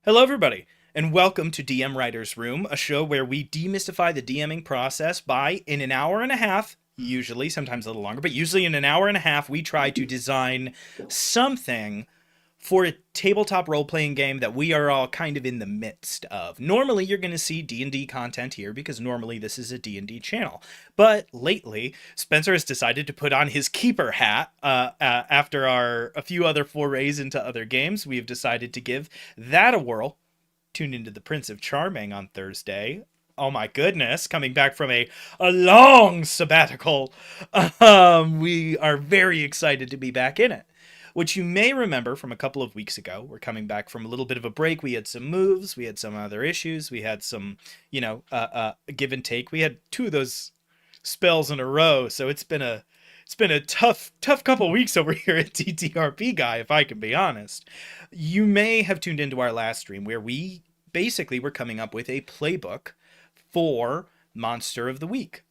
Hello, everybody, and welcome to DM Writer's Room, a show where we demystify the DMing process by, in an hour and a half, usually, sometimes a little longer, but usually in an hour and a half, we try to design something for a tabletop role-playing game that we are all kind of in the midst of. Normally, you're going to see D&D content here because normally this is a D&D channel. But lately, Spencer has decided to put on his keeper hat. After a few other forays into other games, we have decided to give that a whirl. Tuned into the Prince of Charming on Thursday. Oh my goodness, coming back from a long sabbatical. We are very excited to be back in it. Which you may remember from a couple of weeks ago. We're coming back from a little bit of a break. We had some moves. We had some other issues. We had some, give and take. We had two of those spells in a row. So it's been a tough couple weeks over here at TTRP Guy, if I can be honest. You may have tuned into our last stream where we basically were coming up with a playbook for Monster of the Week.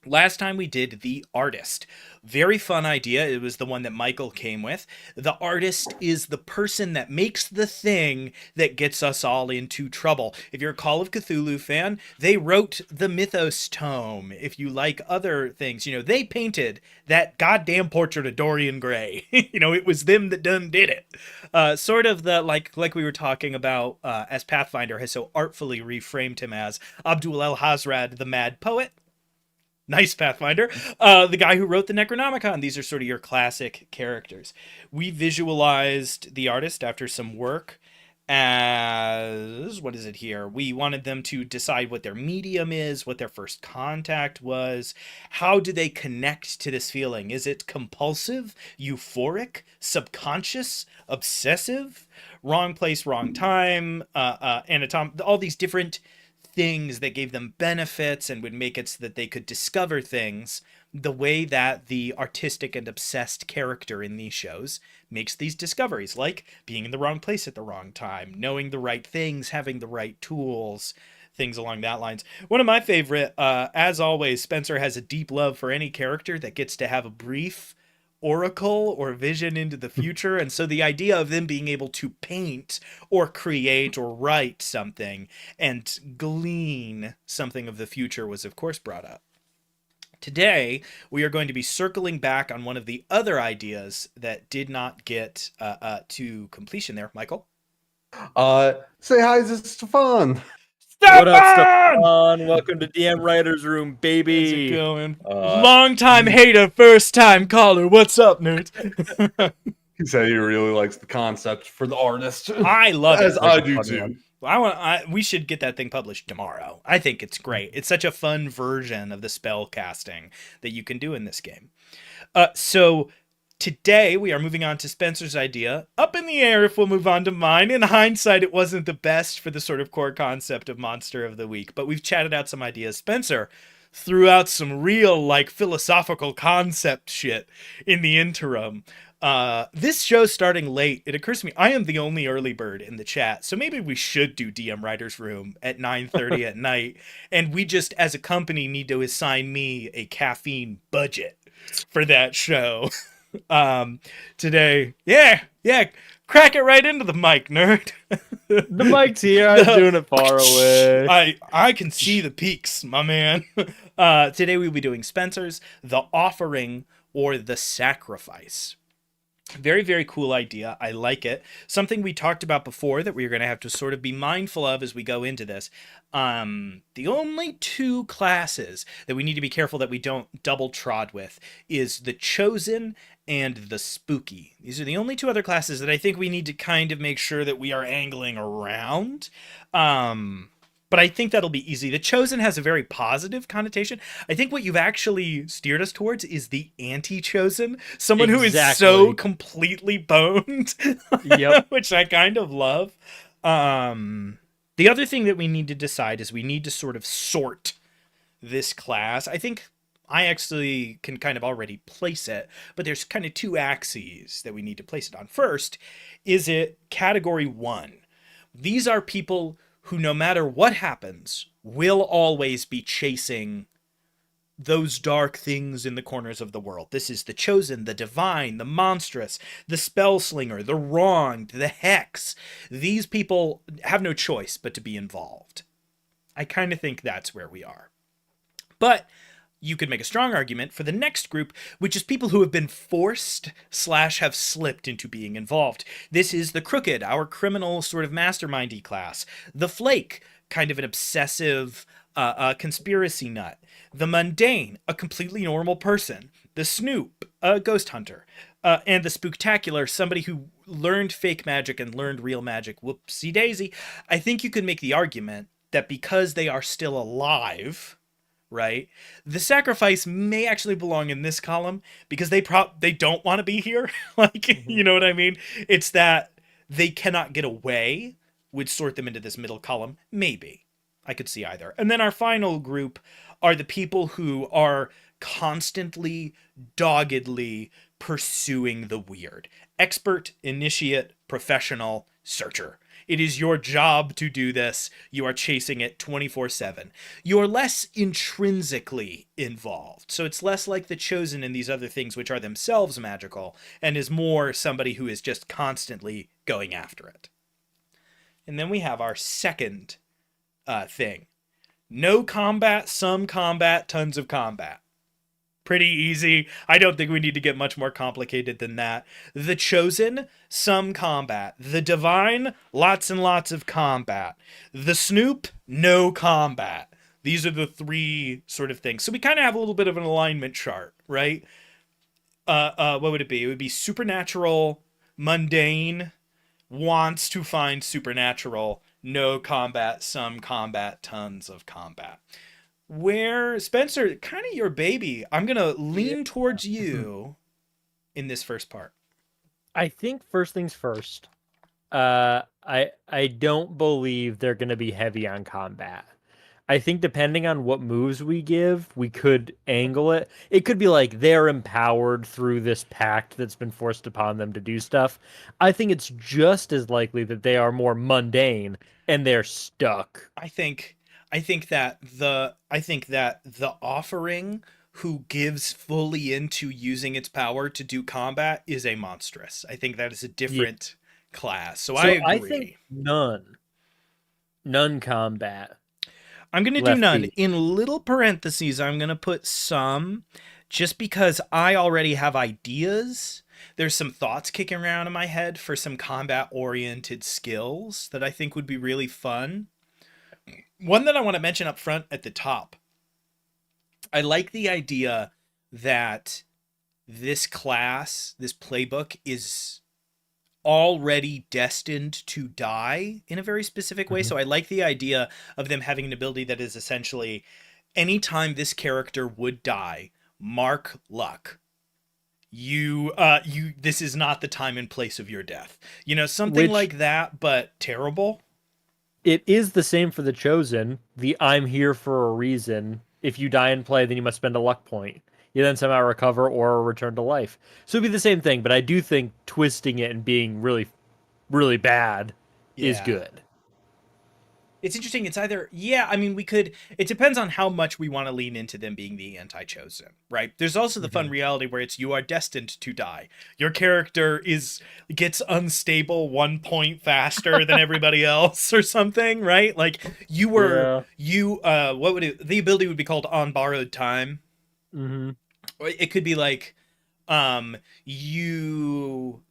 Last time we did The Artist. Very fun idea. It was the one that Michael came with. The artist is the person that makes the thing that gets us all into trouble. If you're a Call of Cthulhu fan, they wrote the Mythos tome. If you like other things, they painted that goddamn portrait of Dorian Gray. It was them that done did it. Sort of the, like we were talking about, as Pathfinder has so artfully reframed him as Abdul El-Hazrad, the Mad Poet. Nice, Pathfinder. The guy who wrote the Necronomicon. These are sort of your classic characters. We visualized the artist after some work as, what is it here? We wanted them to decide what their medium is, what their first contact was. How do they connect to this feeling? Is it compulsive, euphoric, subconscious, obsessive, wrong place, wrong time, all these different things that gave them benefits and would make it so that they could discover things the way that the artistic and obsessed character in these shows makes these discoveries, like being in the wrong place at the wrong time, knowing the right things, having the right tools, things along that lines. One of my favorite, as always, Spencer has a deep love for any character that gets to have a brief oracle or vision into the future, and so the idea of them being able to paint or create or write something and glean something of the future was of course brought up. Today we are going to be circling back on one of the other ideas that did not get to completion there. Michael, Say hi, this is Stefan. What up, Stefan? Welcome to DM Writer's Room, baby. How's it going? Long time hater, first time caller. What's up, nerd? He said he really likes the concept for the artist. I love it. As I do too. We should get that thing published tomorrow. I think it's great. It's such a fun version of the spell casting that you can do in this game. So today we are moving on to Spencer's idea. Up in the air if we'll move on to mine. In hindsight, it wasn't the best for the sort of core concept of Monster of the Week, but we've chatted out some ideas. Spencer threw out some real, philosophical concept shit in the interim. This show's starting late. It occurs to me, I am the only early bird in the chat, so maybe we should do DM Writer's Room at 9:30 at night, and we just, as a company, need to assign me a caffeine budget for that show. Today, yeah, crack it right into the mic, nerd. The mic's here. I'm doing it far away. I can see the peaks, my man. Today we'll be doing Spencer's The Offering or The Sacrifice. Very, very cool idea. I like it. Something we talked about before that we're going to have to sort of be mindful of as we go into this. The only two classes that we need to be careful that we don't double trod with is the Chosen and the Spooky. These are the only two other classes that I think we need to kind of make sure that we are angling around. But I think that'll be easy. The Chosen has a very positive connotation. I think what you've actually steered us towards is the anti-Chosen. Someone who is so completely boned. Yep. Which I kind of love. The other thing that we need to decide is we need to sort of sort this class. I think I actually can kind of already place it, but there's kind of two axes that we need to place it on. First, is it category 1? These are people who, no matter what happens, will always be chasing those dark things in the corners of the world. This is the chosen, the divine, the monstrous, the spellslinger, the wronged, the hex. These people have no choice but to be involved. I kind of think that's where we are. But you could make a strong argument for the next group, which is people who have been forced / have slipped into being involved. This is the crooked, our criminal sort of mastermindy class. The flake, kind of an obsessive conspiracy nut. The mundane, a completely normal person. The snoop, a ghost hunter. And the spooktacular, somebody who learned fake magic and learned real magic. Whoopsie daisy. I think you could make the argument that because they are still alive, right, the sacrifice may actually belong in this column because they don't want to be here. Like, you know what I mean? It's that they cannot get away would sort them into this middle column. Maybe. I could see either. And then our final group are the people who are constantly, doggedly pursuing the weird. Expert, initiate, professional, searcher. It is your job to do this. You are chasing it 24/7. You're less intrinsically involved. So it's less like the chosen in these other things, which are themselves magical, and is more somebody who is just constantly going after it. And then we have our second thing. No combat, some combat, tons of combat. Pretty easy. I don't think we need to get much more complicated than that. The chosen, some combat. The divine, lots and lots of combat. The snoop, no combat. These are the three sort of things. So we kind of have a little bit of an alignment chart, right? What would it be? It would be supernatural, mundane, wants to find supernatural, no combat, some combat, tons of combat. Where, Spencer, kind of your baby, I'm going to lean towards you in this first part. I think first things first, I don't believe they're going to be heavy on combat. I think depending on what moves we give, we could angle it. It could be like they're empowered through this pact that's been forced upon them to do stuff. I think it's just as likely that they are more mundane and they're stuck. I think that the offering who gives fully into using its power to do combat is a monstrous. I think that is a different class. So I agree. I think none combat. I'm going to do none. In little parentheses, I'm going to put some, just because I already have ideas. There's some thoughts kicking around in my head for some combat-oriented skills that I think would be really fun. One that I want to mention up front at the top. I like the idea that this class, this playbook, is already destined to die in a very specific way. So I like the idea of them having an ability that is essentially anytime this character would die, mark luck. This is not the time and place of your death. You know, something like that, but terrible. It is the same for the chosen. The I'm here for a reason. If you die in play, then you must spend a luck point. You then somehow recover or return to life. So it'd be the same thing, but I do think twisting it and being really, really bad is good. It's interesting. It's either, it depends on how much we want to lean into them being the anti-chosen, right? There's also the fun reality where it's you are destined to die. Your character gets unstable 1 point faster than everybody else or something, right? Like the ability would be called on borrowed time. Mm-hmm. It could be like, you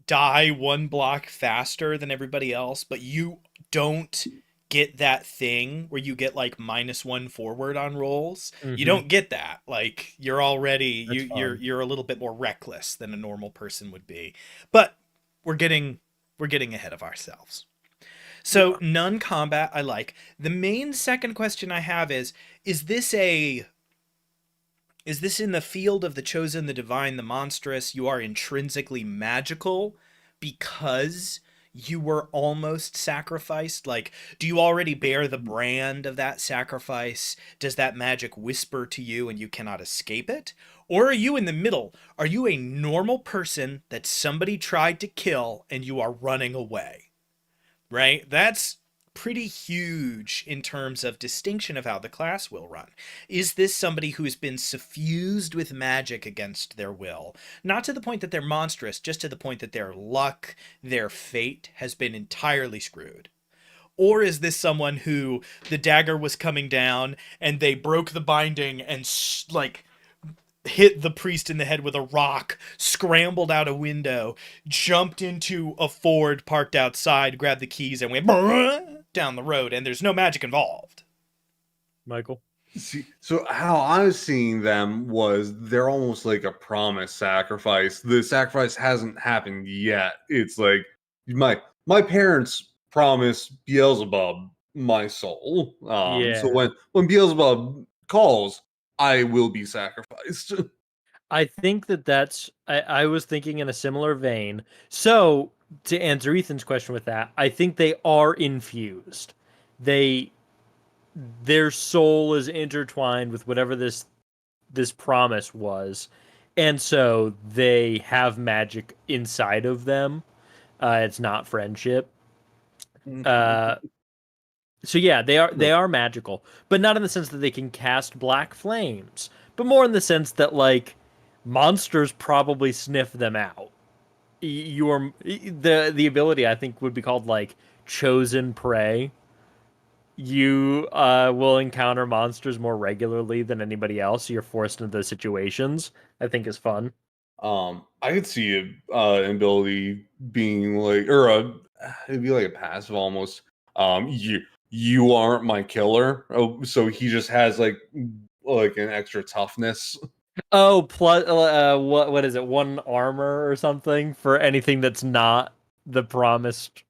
die 1 block faster than everybody else, but you don't get that thing where you get like -1 forward on rolls. You don't get that. Like you're already you're a little bit more reckless than a normal person would be. But we're getting ahead of ourselves. So none combat I like. The main second question I have is this in the field of the chosen, the divine, the monstrous? You are intrinsically magical because you were almost sacrificed? Like, do you already bear the brand of that sacrifice? Does that magic whisper to you and you cannot escape it? Or are you in the middle? Are you a normal person that somebody tried to kill and you are running away? Right? That's pretty huge in terms of distinction of how the class will run. Is this somebody who has been suffused with magic against their will? Not to the point that they're monstrous, just to the point that their luck, their fate has been entirely screwed. Or is this someone who the dagger was coming down and they broke the binding and like hit the priest in the head with a rock, scrambled out a window, jumped into a Ford parked outside, grabbed the keys, and went down the road, and there's no magic involved? Michael? See, so how I was seeing them was they're almost like a promised sacrifice. The sacrifice hasn't happened yet. It's like my parents promised Beelzebub my soul. So Yeah. when Beelzebub calls, I will be sacrificed. I think I was thinking in a similar vein. So to answer Ethan's question with that, I think they are infused. Their soul is intertwined with whatever this promise was, and so they have magic inside of them. It's not friendship. So yeah, they are magical, but not in the sense that they can cast black flames, but more in the sense that like monsters probably sniff them out. Your the ability I think would be called like chosen prey. You will encounter monsters more regularly than anybody else. So you're forced into those situations. I think is fun. I could see an ability being like, it'd be like a passive almost. You aren't my killer. Oh, so he just has like an extra toughness. Oh, plus what is it? One armor or something for anything that's not the promised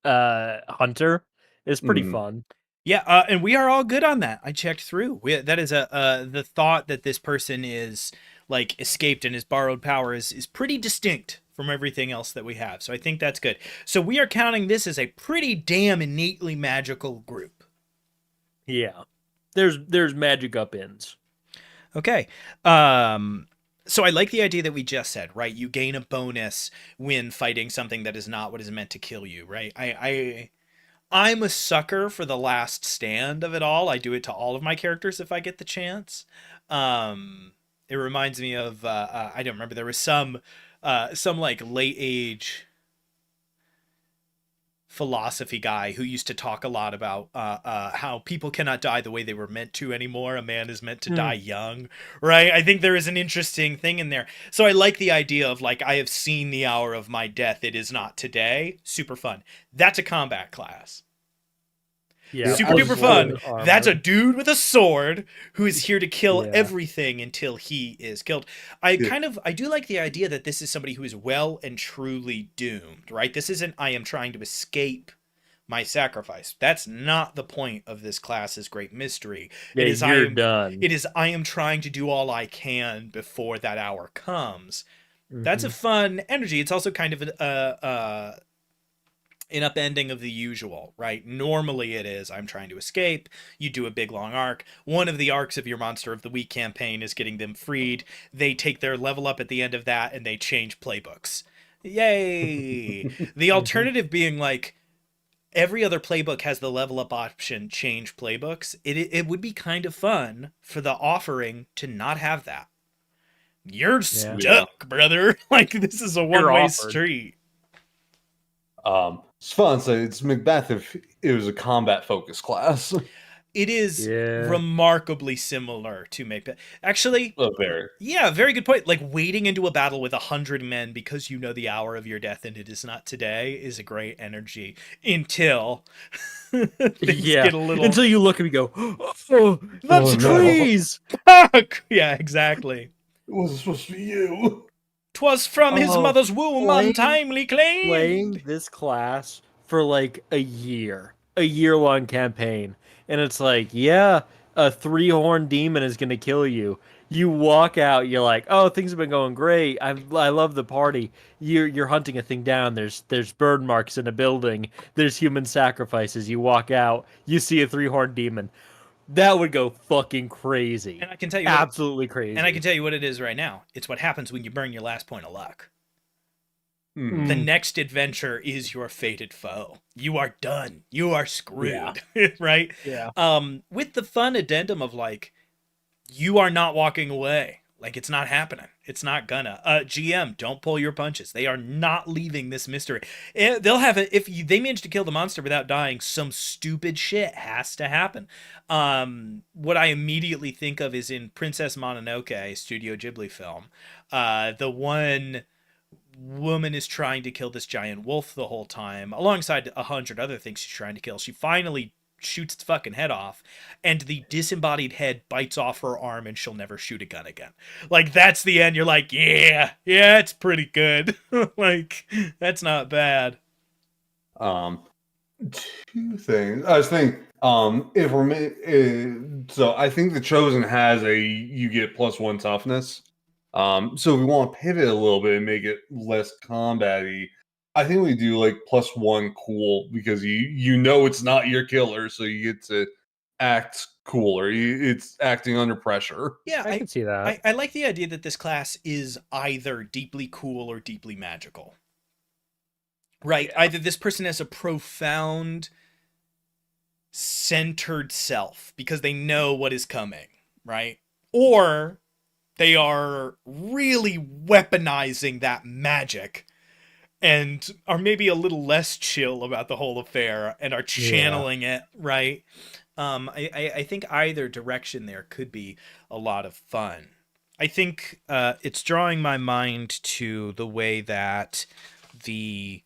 hunter is pretty fun. Yeah, and we are all good on that. I checked through. That is the thought that this person is like escaped and his borrowed power is pretty distinct from everything else that we have. So I think that's good. So we are counting this as a pretty damn innately magical group. Yeah. There's magic up ins. Okay. So I like the idea that we just said, right? You gain a bonus when fighting something that is not what is meant to kill you, right? I'm a sucker for the last stand of it all. I do it to all of my characters if I get the chance. It reminds me of I don't remember, there was some like late age philosophy guy who used to talk a lot about how people cannot die the way they were meant to anymore. A man is meant to die young, right? I think there is an interesting thing in there. So I like the idea of like, I have seen the hour of my death. It is not today. Super fun. That's a combat class. Yeah. Super duper fun. That's a dude with a sword who is here to kill everything until he is killed. I do like the idea that this is somebody who is well and truly doomed, right? This isn't I am trying to escape my sacrifice. That's not the point of this class's great mystery. Yeah, done. It is I am trying to do all I can before that hour comes. That's a fun energy. It's also kind of an upending of the usual, right? Normally it is, I'm trying to escape. You do a big long arc. One of the arcs of your Monster of the Week campaign is getting them freed. They take their level up at the end of that and they change playbooks. Yay! The alternative being like, every other playbook has the level up option, change playbooks. It would be kind of fun for the offering to not have that. You're stuck, brother. Like, this is a one-way street. It's fun. So it's Macbeth if it was a combat focused class. It is remarkably similar to Macbeth. Actually, very good point. Like wading into a battle with 100 men because you know the hour of your death and it is not today is a great energy until things get a little... Until you look and you go, oh, that's trees! No. Yeah, exactly. It wasn't supposed to be you. 'Twas from his mother's womb, untimely claimed. Playing this class for like a year-long campaign, and it's like, yeah, a 3-horned demon is gonna kill you. You walk out, you're like, oh, things have been going great. I love the party. You're hunting a thing down. There's burn marks in a building. There's human sacrifices. You walk out, you see a 3-horned demon. That would go fucking crazy. And I can tell you absolutely crazy. And I can tell you what it is right now. It's what happens when you burn your last point of luck. Mhm. The next adventure is your fated foe. You are done. You are screwed, right? Yeah. With the fun addendum of like, you are not walking away. Like it's not happening. It's not gonna. GM, don't pull your punches. They are not leaving this mystery. They'll have it if they manage to kill the monster without dying. Some stupid shit has to happen. What I immediately think of is in Princess Mononoke, Studio Ghibli film. The one woman is trying to kill this giant wolf the whole time, alongside 100 other things she's trying to kill. She finally shoots its fucking head off, and the disembodied head bites off her arm, and she'll never shoot a gun again. Like that's the end. You're like, yeah, it's pretty good. Like that's not bad. Um, two things. I was thinking, if we're so I think the Chosen has a you get +1 toughness. So if we want to pivot a little bit and make it less combat-y, I think we do like +1 cool because you know it's not your killer, so you get to act cooler. It's acting under pressure. Yeah, I can see that. I like the idea that this class is either deeply cool or deeply magical. Right? Either this person has a profound centered self because they know what is coming, right? Or they are really weaponizing that magic and are maybe a little less chill about the whole affair and are channeling it, right? I think either direction there could be a lot of fun. I think it's drawing my mind to the way that the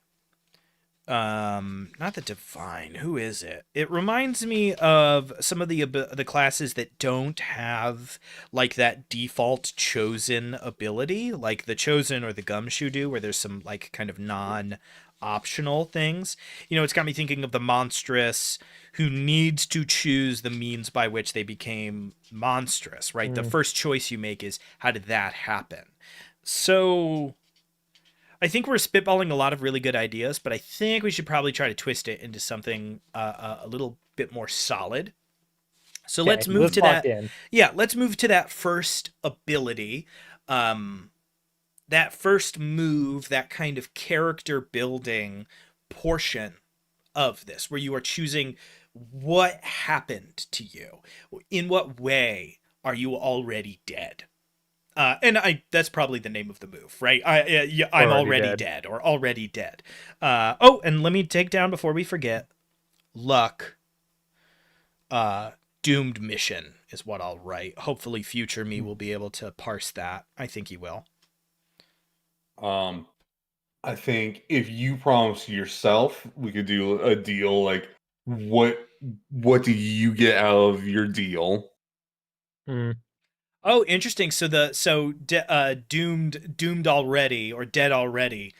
not the divine, who is it? It reminds me of some of the classes that don't have like that default chosen ability, like the chosen or the gumshoe do, where there's some like kind of non-optional things. You know, it's got me thinking of the monstrous who needs to choose the means by which they became monstrous, right? The first choice you make is how did that happen? So I think we're spitballing a lot of really good ideas, but I think we should probably try to twist it into something a little bit more solid. So let's move to that. Yeah, let's move to that first ability. That first move, that kind of character building portion of this, where you are choosing what happened to you. In what way are you already dead? And that's probably the name of the move, right? I'm already dead or already dead. Oh, and let me take down before we forget. Luck. Doomed mission is what I'll write. Hopefully future me will be able to parse that. I think he will. I think if you promise yourself, we could do a deal like what do you get out of your deal? Oh, interesting. So doomed already or dead already.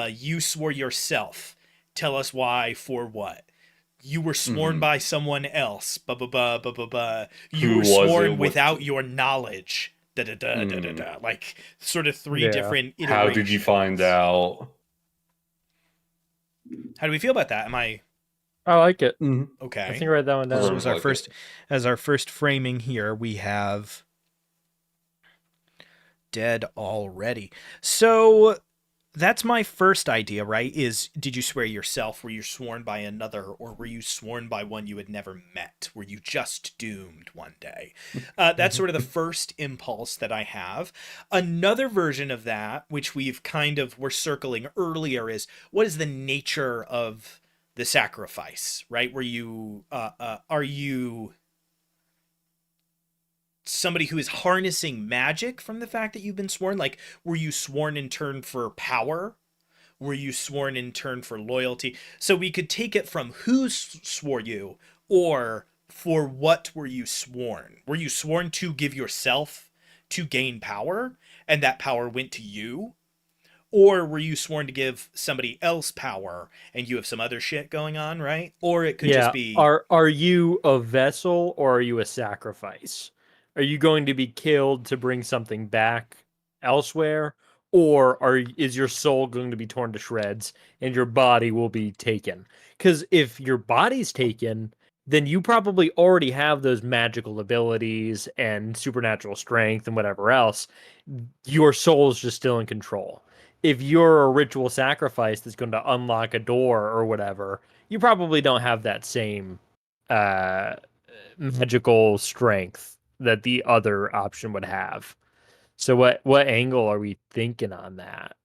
You swore yourself. Tell us why for what? You were sworn by someone else. Ba ba ba ba ba ba. You were sworn without your knowledge. Da da da da da da. Like sort of three different iterations. How did you find out? How do we feel about that? I like it. Okay? I think write that one down. So as our first framing here, we have dead already. So that's my first idea, right? Is did you swear yourself? Were you sworn by another, or were you sworn by one you had never met? Were you just doomed one day? That's sort of the first impulse that I have. Another version of that, which we're circling earlier, is what is the nature of the sacrifice, right? Are you somebody who is harnessing magic from the fact that you've been sworn? Like, were you sworn in turn for power? Were you sworn in turn for loyalty? So we could take it from who swore you, or for what were you sworn? Were you sworn to give yourself to gain power, and that power went to you? Or were you sworn to give somebody else power and you have some other shit going on, right? Or it could just be... Are you a vessel or are you a sacrifice? Are you going to be killed to bring something back elsewhere? Or is your soul going to be torn to shreds and your body will be taken? Because if your body's taken, then you probably already have those magical abilities and supernatural strength and whatever else. Your soul is just still in control. if you're a ritual sacrifice that's going to unlock a door or whatever, you probably don't have that same uh, magical strength that the other option would have. So what angle are we thinking on that?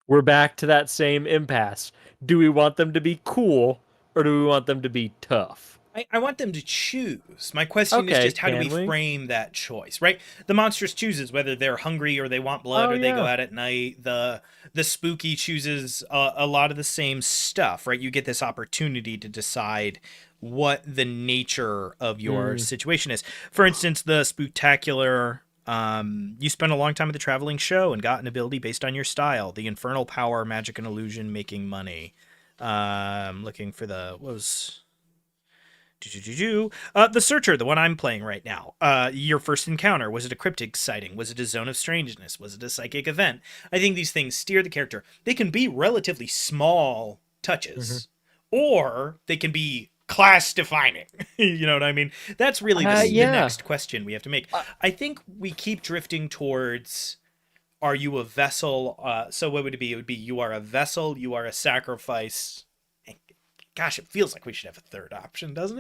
We're back to that same impasse. Do we want them to be cool or do we want them to be tough? I want them to choose. My question is Okay, just how do we can we? frame that choice, right? The monstrous chooses whether they're hungry or they want blood Oh or they go yeah. out at night. The spooky chooses a lot of the same stuff, right? You get this opportunity to decide what the nature of your Mm. situation is. For instance, the spooktacular. You spent a long time at the traveling show and got an ability based on your style. The infernal power, magic and illusion, making money. Looking for the what was the Searcher, the one I'm playing right now. Your first encounter, was it a cryptic sighting? Was it a zone of strangeness? Was it a psychic event? I think these things steer the character. They can be relatively small Mm-hmm. touches, or they can be class defining. You know what I mean? That's really the Yeah. next question we have to make. Uh, I think we keep drifting towards, are you a vessel? So what would it be? It would be, you are a vessel, you are a sacrifice. Gosh, it feels like we should have a third option, doesn't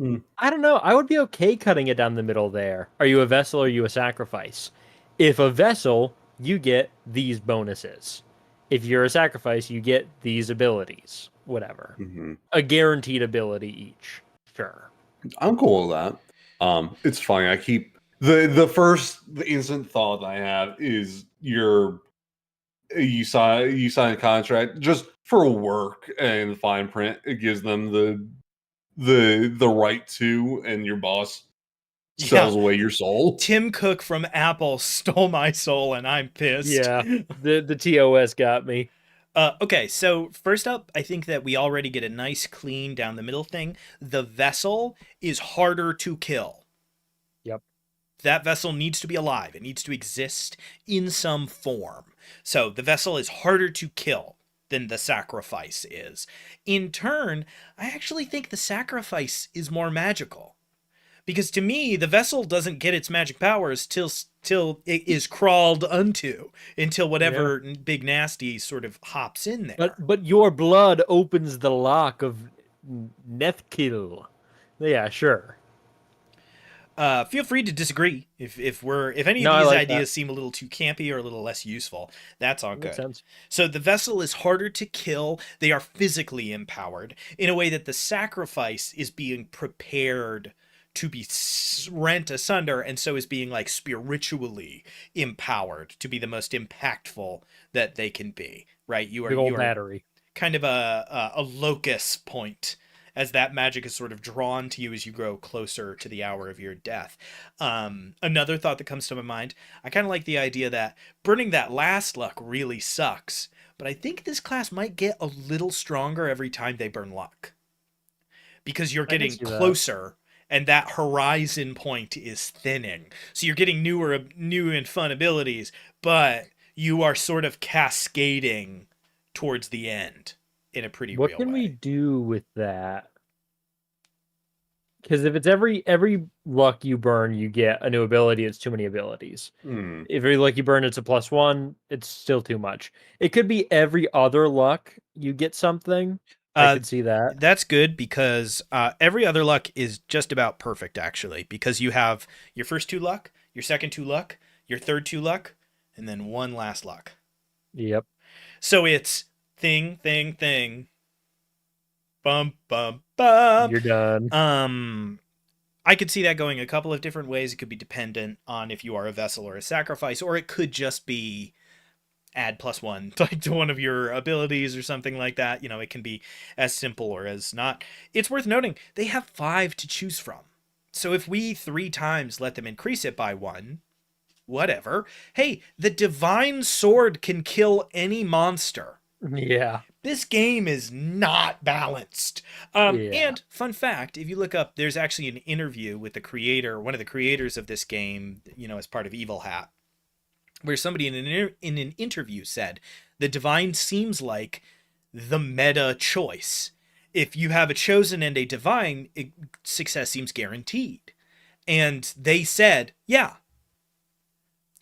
it? I don't know. I would be okay cutting it down the middle there. Are you a vessel or are you a sacrifice? If a vessel, you get these bonuses. If you're a sacrifice, you get these abilities. Whatever. Mhm. A guaranteed ability each. Sure. I'm cool with that. It's funny. I keep the instant thought I have is you sign a contract just for work and fine print. It gives them the right to, and your boss Yeah. sells away your soul. Tim Cook from Apple stole my soul and I'm pissed. Yeah. The TOS got me. Okay, so first up, I think that we already get a nice clean down the middle thing. The vessel is harder to kill. Yep. That vessel needs to be alive. It needs to exist in some form. So the vessel is harder to kill than the sacrifice is. In turn, I actually think the sacrifice is more magical. Because to me, the vessel doesn't get its magic powers till it is crawled unto, until Yeah. whatever big nasty sort of hops in there. But your blood opens the lock of Nethkil. Yeah, sure. Feel free to disagree if any of No, I these like that. ideas seem a little too campy or a little less useful. That's all Makes good. sense. So the vessel is harder to kill. They are physically empowered in a way that the sacrifice is being prepared to be rent asunder, and so is being like spiritually empowered to be the most impactful that they can be. Right? You are Big you old are battery. kind of a locus point as that magic is sort of drawn to you as you grow closer to the hour of your death. Another thought that comes to my mind, I kind of like the idea that burning that last luck really sucks, but I think this class might get a little stronger every time they burn luck because you're I can getting see that. closer and that horizon point is thinning. So you're getting new and fun abilities, but you are sort of cascading towards the end in a pretty What real can we way. do with that? Because if it's every luck you burn, you get a new ability. It's too many abilities. Hmm. If every luck you burn, it's a +1. It's still too much. It could be every other luck you get something. I Uh, could see that. that's good because every other luck is just about perfect, actually, because you have your first two luck, your second two luck, your third two luck, and then one last luck. Yep. So it's thing, thing, thing, bum, bum, bum. You're done. Um, I could see that going a couple of different ways. It could be dependent on if you are a vessel or a sacrifice, or it could just be add +1 like to one of your abilities or something like that. You know, it can be as simple or as not. It's worth noting they have 5 to choose from. So if we 3 times let them increase it by 1, whatever. Hey, the divine sword can kill any monster. Yeah. This game is not balanced. Yeah. And fun fact, if you look up, there's actually an interview with the creator, one of the creators of this game, you know, as part of Evil Hat, where somebody in an interview said the divine seems like the meta choice. If you have a chosen and a divine, success seems guaranteed. And they said, yeah,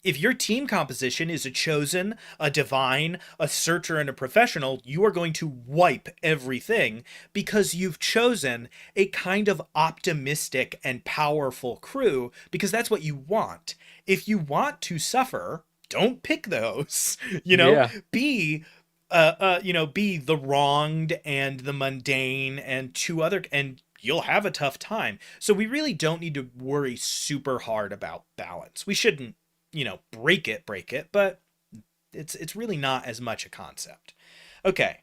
If your team composition is a chosen, a divine, a searcher, and a professional, you are going to wipe everything because you've chosen a kind of optimistic and powerful crew because that's what you want. If you want to suffer, don't pick those. Yeah. Be be the wronged and the mundane and and you'll have a tough time. So we really don't need to worry super hard about balance. We shouldn't break it, but it's really not as much a concept. Okay,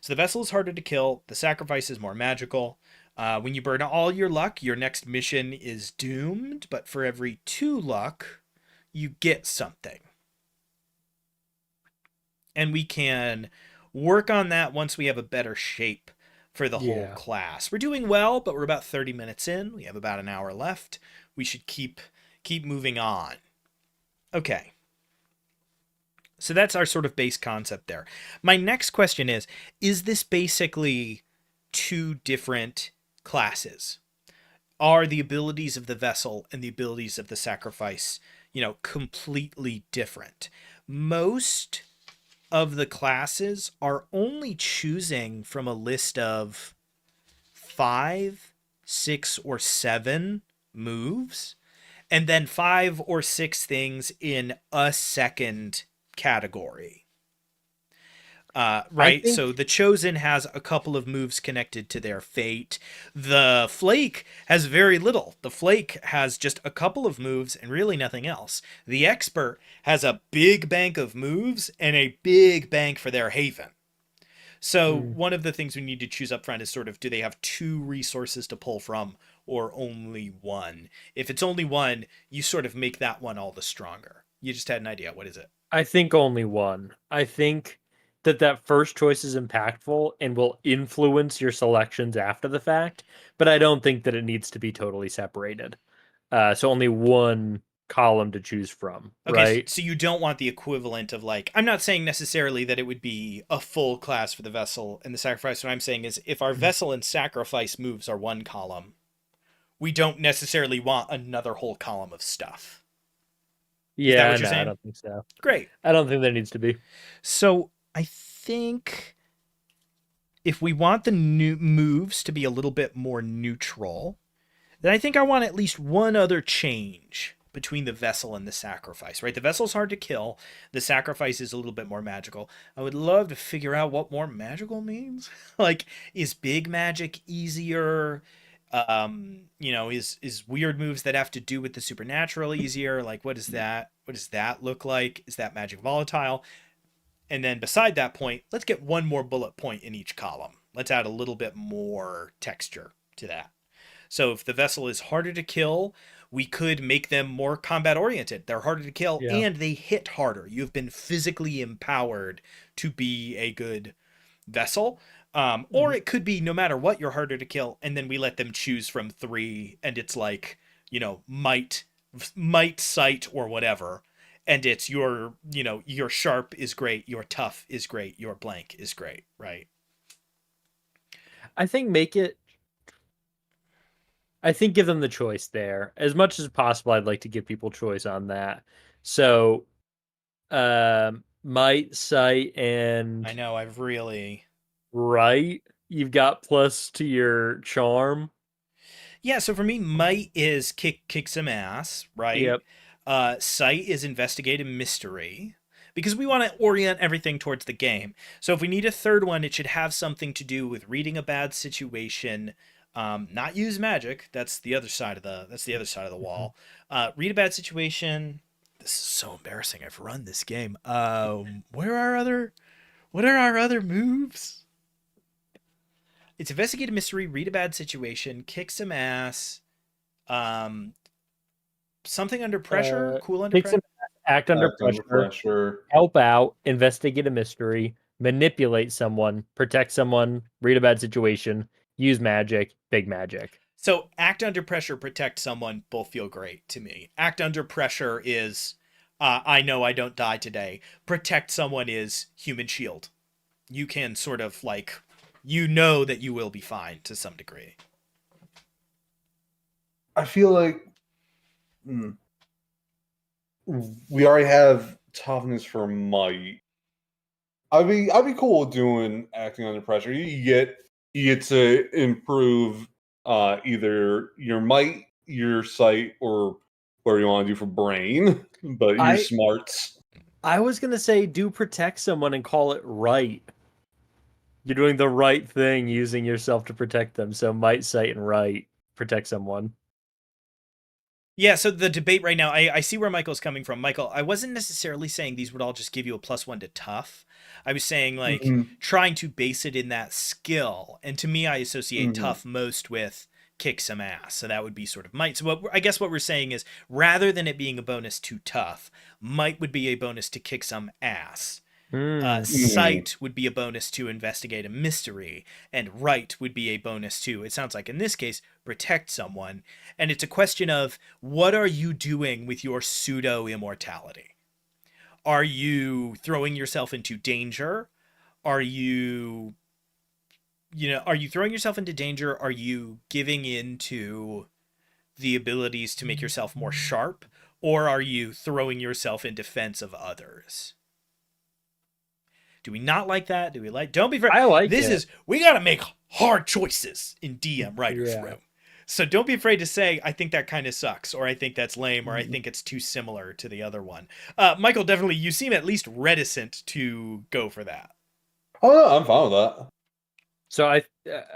so the vessel is harder to kill. The sacrifice is more magical. When you burn all your luck, your next mission is doomed. But for every 2 luck, you get something, and we can work on that once we have a better shape for the whole Yeah. class. We're doing well, but we're about 30 minutes in. We have about an hour left. We should keep moving on. Okay. So that's our sort of base concept there. My next question is this basically 2 different classes? Are the abilities of the vessel and the abilities of the sacrifice, completely different? Most of the classes are only choosing from a list of 5, 6, or 7 moves, and then 5 or 6 things in a second category. I Right? think So the Chosen has a couple of moves connected to their fate. The Flake has very little. The Flake has just a couple of moves and really nothing else. The Expert has a big bank of moves and a big bank for their Haven. So mm, one of the things we need to choose up front is sort of, do they have 2 resources to pull from or only one? If it's only one, you sort of make that one all the stronger. You just had an idea. What is it? I think only one. I think that first choice is impactful and will influence your selections after the fact, but I don't think that it needs to be totally separated. So only one column to choose from, Okay, right? so you don't want the equivalent of, like, I'm not saying necessarily that it would be a full class for the vessel and the sacrifice. What I'm saying is, if our Mhm. vessel and sacrifice moves are one column, we don't necessarily want another whole column of stuff. Is that Yeah, what you're no, I saying? don't think so. Great. I don't think there needs to be. So I think if we want the new moves to be a little bit more neutral, then I think I want at least one other change between the vessel and the sacrifice, right? The vessel's hard to kill. The sacrifice is a little bit more magical. I would love to figure out what more magical means. Like, is big magic easier? Is weird moves that have to do with the supernatural easier? Like, what is that? What does that look like? Is that magic volatile? And then beside that point, let's get one more bullet point in each column. Let's add a little bit more texture to that. So if the vessel is harder to kill, we could make them more combat oriented. They're harder to kill Yeah. and they hit harder. You've been physically empowered to be a good vessel. Or Mhm. it could be, no matter what, you're harder to kill, and then we let them choose from 3, and it's like, might, sight, or whatever. And it's your sharp is great, your tough is great, your blank is great, right? I think I think give them the choice there. As much as possible, I'd like to give people choice on that. So, might, sight, I and know I've really right, you've got plus to your charm. Yeah, so for me, might is kick some ass, right? Yep. Sight is investigate a mystery because we want to orient everything towards the game. So if we need a third one, it should have something to do with reading a bad situation, not use magic. That's the other side of the Mhm. wall. Read a bad situation. This is so embarrassing. I've run this game. What are our other moves? It's investigate a mystery, read a bad situation, kick some ass, um, something under pressure, Uh, cool under Take pressure. some act under Act under pressure, pressure. help out, investigate a mystery, manipulate someone, protect someone, read a bad situation, use magic, big magic. So act under pressure, protect someone, both feel great to me. Act under pressure is, I know I don't die today. Protect someone is human shield. You can sort of like, that you will be fine to some degree. I feel like hmm, we already have toughness for might. I'd be cool with doing acting under pressure. You get to improve either your might, your sight, or whatever you want to do for brain, but your I smarts. I was gonna say do protect someone and call it right. You're doing the right thing using yourself to protect them. So might, sight, and right protect someone. Yeah, so the debate right now, I see where Michael's coming from. Michael, I wasn't necessarily saying these would all just give you a +1 to tough. I was saying, like, Mhm, trying to base it in that skill. And to me, I associate mhm. tough most with kick some ass. So that would be sort of might. So I guess what we're saying is, rather than it being a bonus to tough, might would be a bonus to kick some ass. Hmm. Mhm. Sight would be a bonus to investigate a mystery, and right would be a bonus to, it sounds like in this case, protect someone. And it's a question of what are you doing with your pseudo immortality? Are you throwing yourself into danger? Are you, are you throwing yourself into danger? Are you giving in to the abilities to make yourself more sharp? Or are you throwing yourself in defense of others? Do we not like that? Do we like? Don't be afraid. I like This it. is we got to make hard choices in DM writers Yeah. room. So don't be afraid to say I think that kind of sucks, or I think that's lame, or I Mm. think it's too similar to the other one. Michael, definitely, you seem at least reticent to go for that. Oh no, I'm fine with that. So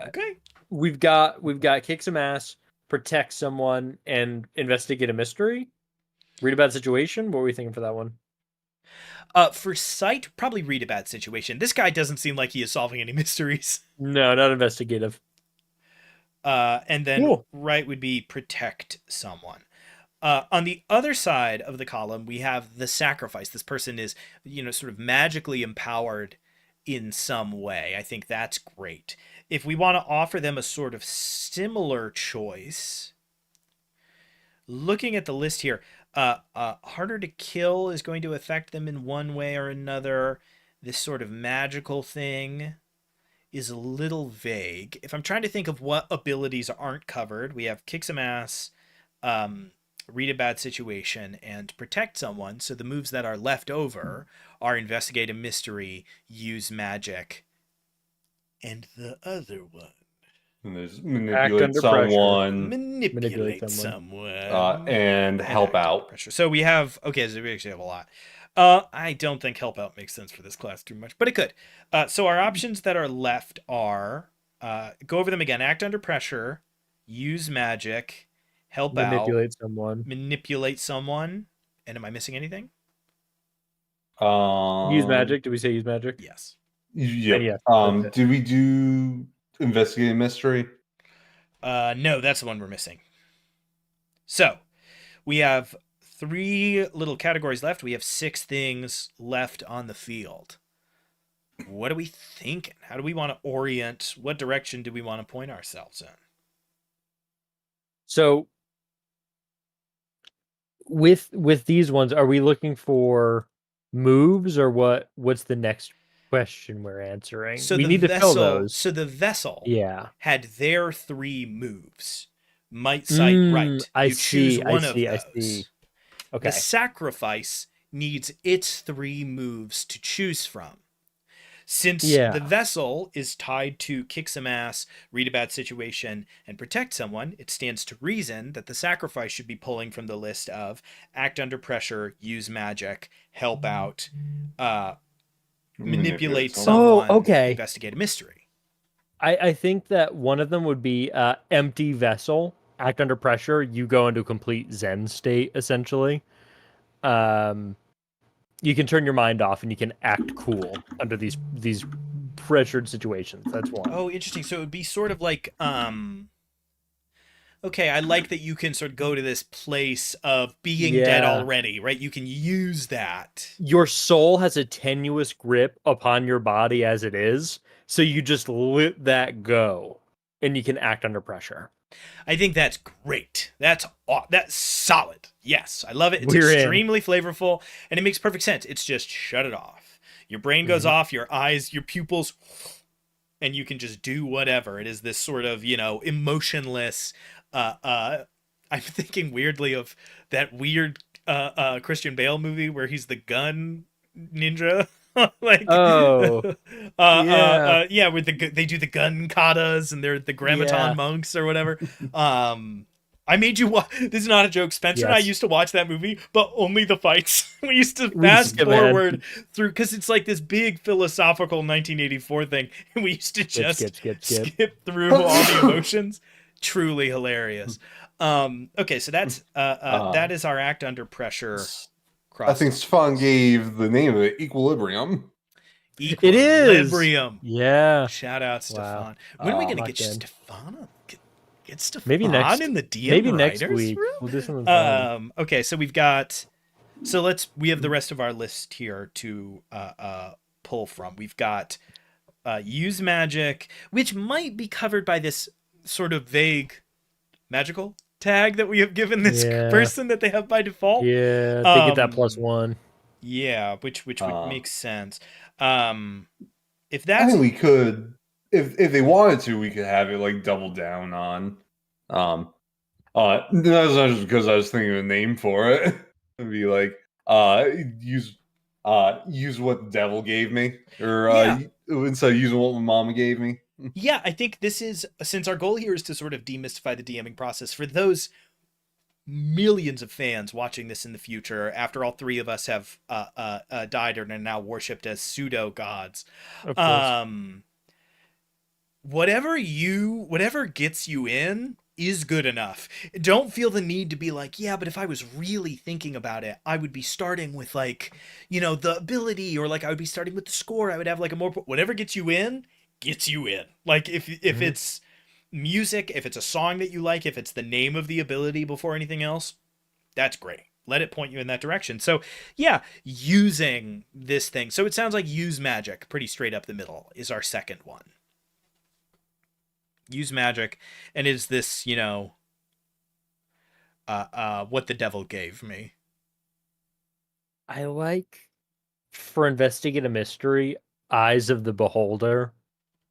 Okay. we've got kick some ass, protect someone, and investigate a mystery. Read about a situation. What were we thinking for that one? For sight, probably read a bad situation. This guy doesn't seem like he is solving any mysteries. No, not investigative. And then Cool. right would be protect someone. On the other side of the column, we have the sacrifice. This person is, sort of magically empowered in some way. I think that's great. If we want to offer them a sort of similar choice, looking at the list here, harder to kill is going to affect them in one way or another. This sort of magical thing is a little vague. If I'm trying to think of what abilities aren't covered, we have kick some ass, um, read a bad situation, and protect someone. So the moves that are left over are investigate a mystery, use magic, and the other one, And there's Act manipulate under pressure. someone Manipulate manipulate someone. someone, and and help act under out. pressure. So we have, okay, so we actually have a lot. I don't think help out makes sense for this class too much, but it could. So our options that are left are, go over them again: act under pressure, use magic, help out, Manipulate someone. manipulate someone. And am I missing anything? Use Um, magic. Did we say use magic? Yes. Then yep. yes, that's it. Did we do investigate a mystery? No, that's the one we're missing. So we have 3 little categories left. We have 6 things left on the field. What are we thinking? How do we want to orient? What direction do we want to point ourselves in? So with these ones, are we looking for moves or what's the next question we're answering? So We the need to fill vessel, those. so the vessel Yeah. had their 3 moves. Might, sight, right. I You choose see. I one of see. I see. those. The Okay. sacrifice needs its 3 moves to choose from. Since the Yeah. vessel is tied to kick some ass, read a bad situation, and protect someone, it stands to reason that the sacrifice should be pulling from the list of act under pressure, use magic, help out, uh, Manipulate manipulate someone. Oh, someone, okay. investigate a mystery. I think that one of them would be empty vessel, act under pressure, you go into complete zen state essentially. Um you can turn your mind off and you can act cool under these pressured situations. That's one. Oh, interesting. So it would be sort of like, okay, I like that you can sort of go to this place of being dead Yeah. already, right? You can use that. Your soul has a tenuous grip upon your body as it is, so you just let that go and you can act under pressure. I think that's great. That's solid. Yes, I love it. It's We're in. extremely flavorful, and it makes perfect sense. It's just shut it off. Your brain goes Mhm. off, your eyes, your pupils, and you can just do whatever. It is this sort of emotionless. I'm thinking weirdly of that weird Christian Bale movie where he's the gun ninja. Like Oh, yeah. yeah, with they do the gun katas and they're the grammaton Yeah. monks or whatever. I made you watch. This is not a joke. Spencer and I Yes. used to watch that movie, but only the fights. We used to We fast skip ahead. forward through because it's like this big philosophical 1984 thing, and we used to just skip. skip through all the emotions. Truly hilarious. Okay, so that's that is our act under pressure. I think Stefan gave the name of it Equilibrium. It is. Equilibrium. Yeah. Shout out, Wow. Stefan. When are we gonna locked get in. Stefan? Get Stefan Maybe next. in the DM Maybe writers next week. room? We'll do something fun. Okay, so we've got. So we have the rest of our list here to pull from. We've got use magic, which might be covered by this sort of vague magical tag that we have given this person that they have by default. Yeah, they get that +1. Yeah, which would make sense. If I that's, think we could, if they wanted to, we could have it like double down on. That's not just because I was thinking of a name for it. It'd be like, use what the devil gave me, or instead of using what my mama gave me. yeah, I think this is, since our goal here is to sort of demystify the DMing process for those millions of fans watching this in the future after all three of us have died and are now worshipped as pseudo gods. Of course. Whatever gets you in is good enough. Don't feel the need to be like, yeah, but if I was really thinking about it, I would be starting with like, the ability, or like I would be starting with the score. I would have like a more, whatever gets you in. Like if it's music, if it's a song that you like, if it's the name of the ability before anything else, that's great. Let it point you in that direction. So yeah, using this thing. So it sounds like use magic, pretty straight up the middle, is our second one. Use magic, and is this, what the devil gave me. I like, for investigate a mystery, Eyes of the Beholder,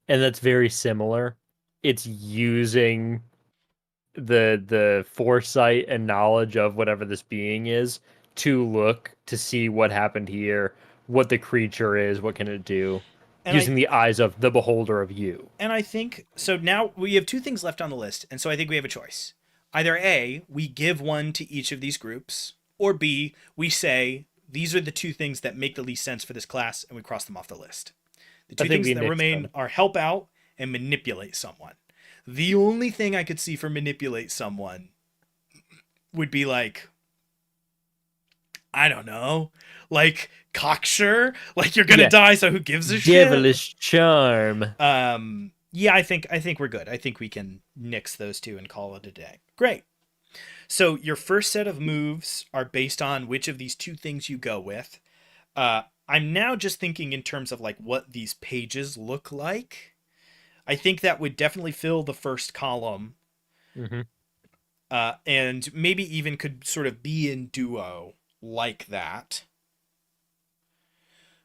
and that's very similar. It's using the foresight and knowledge of whatever this being is to look to see what happened here, what the creature is, what can it do, And using the eyes of the beholder of you. And I think, so now we have two things left on the list, and so I think we have a choice. Either A, we give one to each of these groups, or B, we say, these are the two things that make the least sense for this class, and we cross them off the list. The two things that remain are help out and manipulate someone. The only thing I could see for manipulate someone would be like, I don't know, like cocksure, like you're gonna die, so who gives a shit? Devilish charm. Yeah, I think we're good. I think we can nix those two and call it a day. Great. So your first set of moves are based on which of these two things you go with. I'm now just thinking in terms of like what these pages look like. I think that would definitely fill the first column. Mm-hmm. And maybe even could sort of be in duo like that.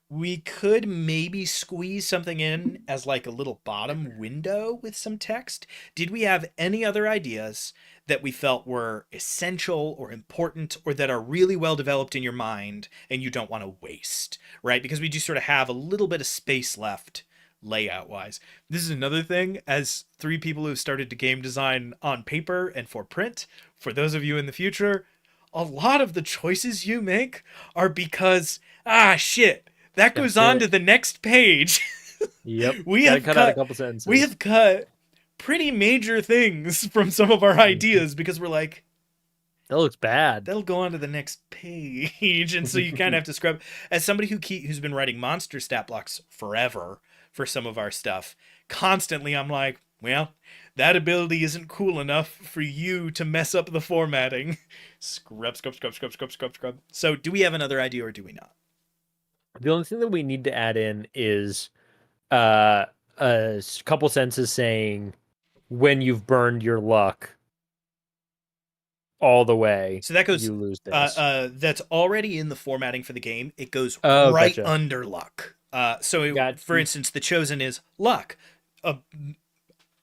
We could maybe squeeze something in as like a little bottom window with some text. Did we have any other ideas that we felt were essential or important, or that are really well developed in your mind and you don't want to waste, right? Because we do sort of have a little bit of space left layout wise. This is another thing, as three people who've started to game design on paper and for print, for those of you in the future, a lot of the choices you make are because, shit, that goes on to the next page. Yep. We have cut out a couple sentences. We have cut pretty major things from some of our ideas because we're like, that looks bad. That'll go on to the next page. And so you kind of have to scrub. As somebody who's been writing monster stat blocks forever for some of our stuff, constantly I'm like, well, that ability isn't cool enough for you to mess up the formatting. Scrub. So do we have another idea or do we not? The only thing that we need to add in is a couple sentences saying when you've burned your luck all the way, so that goes, you lose this. That's already in the formatting for the game. It goes right under luck. For instance, the chosen is luck.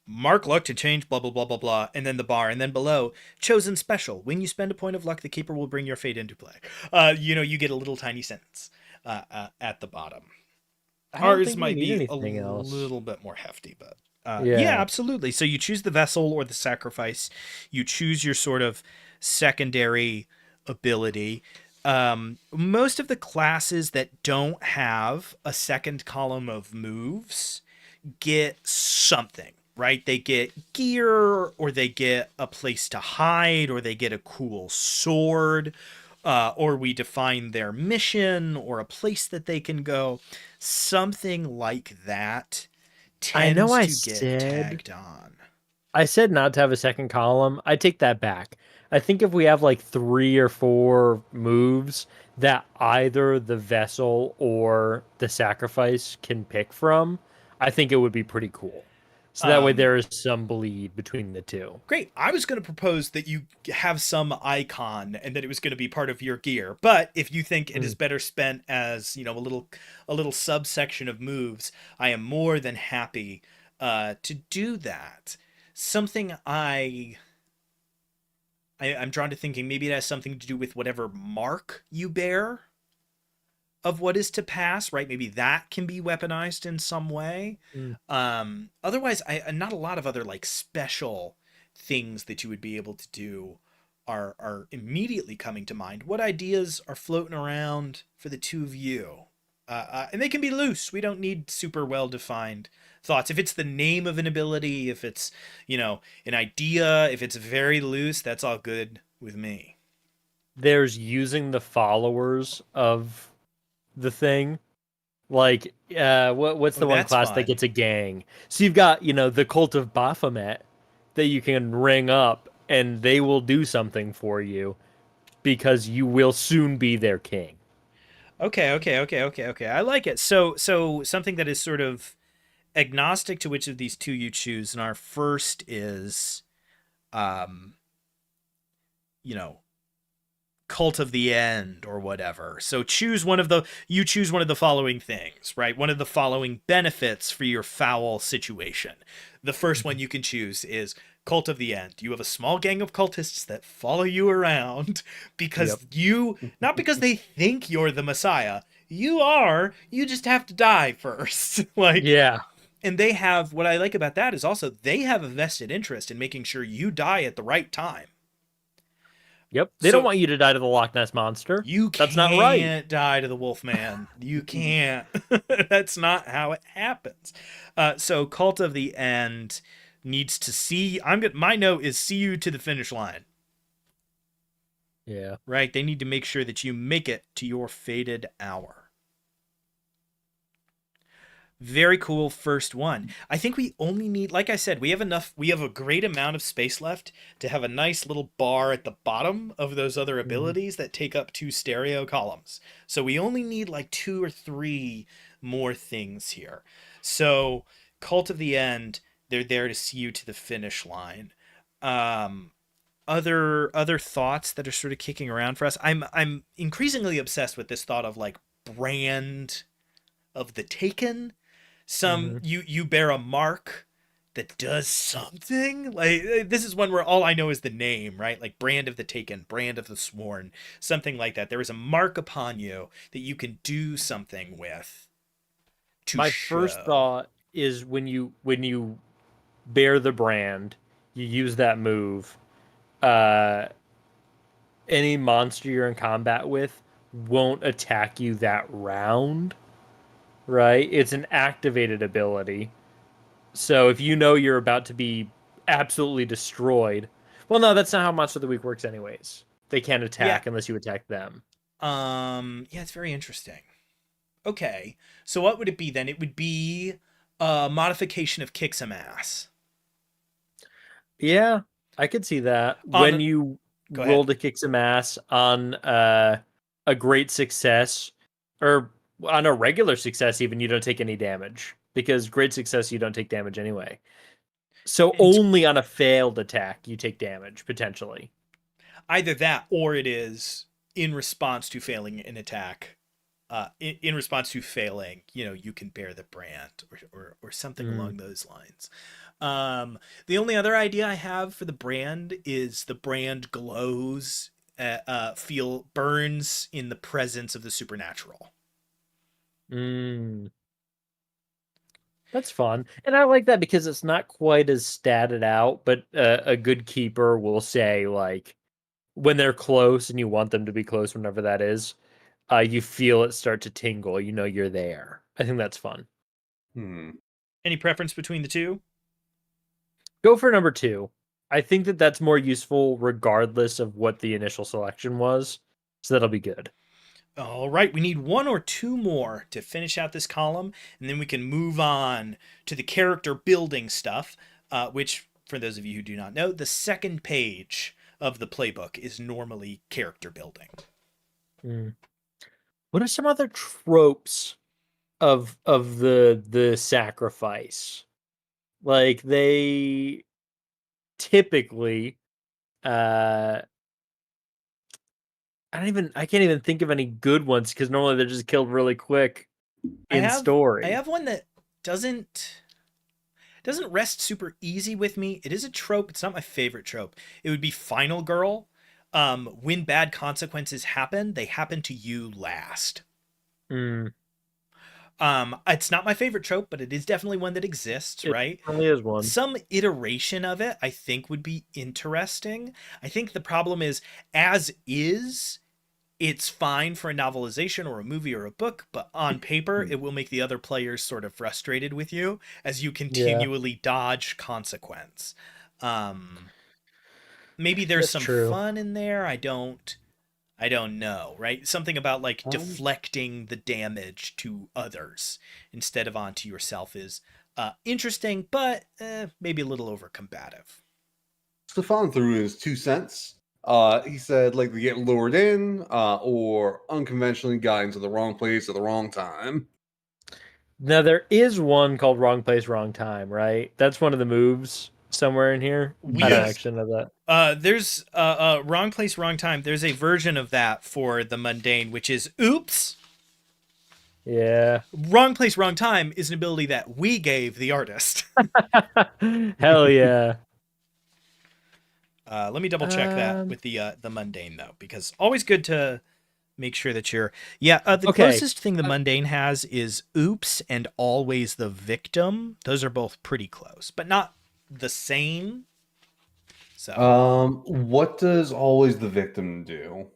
mark luck to change blah blah blah blah blah, and then the bar, and then below chosen special. When you spend a point of luck, the keeper will bring your fate into play. You get a little tiny sentence at the bottom. I don't Ours think we might need be a anything else. little bit more hefty, but yeah, Yeah. absolutely. So you choose the vessel or the sacrifice. You choose your sort of secondary ability. Most of the classes that don't have a second column of moves get something, right? They get gear, or they get a place to hide, or they get a cool sword, or we define their mission or a place that they can go. Something like that I know tends I to get said tagged on. I said not to have a second column. I take that back. I think if we have like 3 or 4 moves that either the vessel or the sacrifice can pick from, I think it would be pretty cool. So that way Um, there is some bleed between the two. Great. I was going to propose that you have some icon and that it was going to be part of your gear. But if you think it is Mm. better spent as, a little subsection of moves, I am more than happy to do that. Something I'm drawn to thinking maybe it has something to do with whatever mark you bear of what is to pass, right? Maybe that can be weaponized in some way. Mm. Otherwise, not a lot of other like special things that you would be able to do are immediately coming to mind. What ideas are floating around for the two of you? And they can be loose. We don't need super well defined thoughts. If it's the name of an ability, if it's an idea, if it's very loose, that's all good with me. There's using the followers of the thing. Like, what's Oh, the one that's class that fun. gets a gang? So you've got, the cult of Baphomet that you can ring up and they will do something for you because you will soon be their king. Okay. I like it. So something that is sort of agnostic to which of these two you choose. And our first is, um, you know, cult of the end or whatever. So you choose one of the following things, right? One of the following benefits for your foul situation. The first one Mhm. you can choose is cult of the end. You have a small gang of cultists that follow you around Yep. not because they think you're the messiah. You just have to die first. Like, Yeah. and they have, what I like about that is also they have a vested interest in making sure you die at the right time. Yep. They don't So want you to die to the Loch Ness monster. you That's not right. can't die to the Wolfman. You can't. That's not how it happens. So Cult of the End needs to see. My note is see you to the finish line. Yeah. Right? They need to make sure that you make it to your fated hour. Very cool first one. I think we only need, like I said, we have a great amount of space left to have a nice little bar at the bottom of those other Mhm. abilities that take up 2 stereo columns. So we only need like 2 or 3 more things here. So Cult of the End, they're there to see you to the finish line. Um, other thoughts that are sort of kicking around for us. I'm increasingly obsessed with this thought of like brand of the taken. Some Mhm. you bear a mark that does something. Like this is one where all I know is the name, right? Like brand of the taken, brand of the sworn, something like that. There is a mark upon you that you can do something with to My first show. thought is when you bear the brand, you use that move. Uh, any monster you're in combat with won't attack you that round, right? It's an activated ability. So if you know you're about to be absolutely destroyed, well, no, that's not how Monster of the Week works, anyways. They can't Yeah. attack unless you attack them. Yeah, it's very interesting. Okay. So what would it be then? It would be a modification of kick some ass. Yeah, I could see that. When On you Go roll ahead. to kick some ass on a great success, or on a regular success, even you don't take any damage because great success you don't take damage anyway. So And only on a failed attack you take damage potentially. either that or it is in response to failing an attack. in response to failing, you can bear the brand, or something Mm. along those lines. The only other idea I have for the brand is the brand glows, feel burns in the presence of the supernatural. Mm. That's fun. And I like that because it's not quite as statted out, but a good keeper will say, like, when they're close and you want them to be close whenever that is, you feel it start to tingle. You know you're there. I think that's fun. Hmm. Any preference between the two? Go for number 2. I think that that's more useful regardless of what the initial selection was. So that'll be good. All right, we need one or two more to finish out this column, and then we can move on to the character building stuff, which, for those of you who do not know, the second page of the playbook is normally character building. Mm. What are some other tropes of the sacrifice? Like they typically uh I can't even think of any good ones because normally they're just killed really quick I in have I story. have one that doesn't rest super easy with me. It is a trope. It's not my favorite trope. It would be Final Girl. When bad consequences happen, they happen to you last. Mm, It's not my favorite trope, but it is definitely one that exists, it right? really is one. Some iteration of it, I think, would be interesting. I think the problem is, as is, it's fine for a novelization or a movie or a book, but on paper, it will make the other players sort of frustrated with you as you Yeah, continually dodge consequence. Um, Maybe there's that's some true. fun in there. I don't know, right? Something about like Um, deflecting the damage to others instead of onto yourself is interesting, but maybe a little overcombative. Stefan threw his 2 cents. He said, like, they get lured in, or unconventionally got into the wrong place at the wrong time. Now there is one called Wrong Place, Wrong Time, right? That's one of the moves somewhere in here. I don't We Yes. actually know that. there's wrong place, wrong time. There's a version of that for the mundane, which is oops. Yeah. Wrong place, wrong time is an ability that we gave the artist. Hell yeah. Let me double check that Um, with the mundane though, because always good to make sure that you're the okay. closest thing the mundane has is oops and always the victim. Those are both pretty close, but not the same. So What does always the victim do?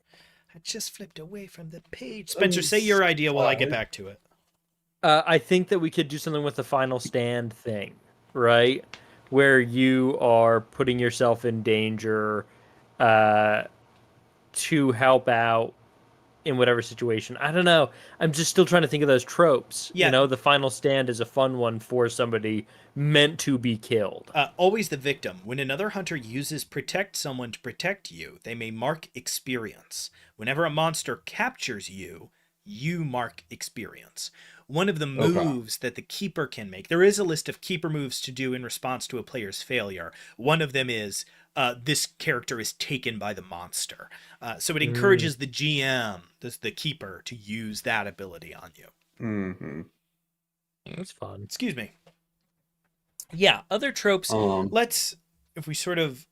I just flipped away from the page. Spencer, say your idea while I get Slide. back to it. I think that we could do something with the final stand thing, right? Where you are putting yourself in danger uh, to help out in whatever situation. I don't know. I'm just still trying to think of those tropes. You Yeah, know, the final stand is a fun one for somebody meant to be killed. always the victim. When another hunter uses protect someone to protect you, they may mark experience. Whenever a monster captures you, you mark experience. One of the Okay. moves that the keeper can make, there is a list of keeper moves to do in response to a player's failure. One of them is this character is taken by the monster. So it Mm, encourages the GM, the keeper, to use that ability on you. Mm-hmm. that's fun. Excuse me. Yeah, other tropes. Um, Let's, if we sort of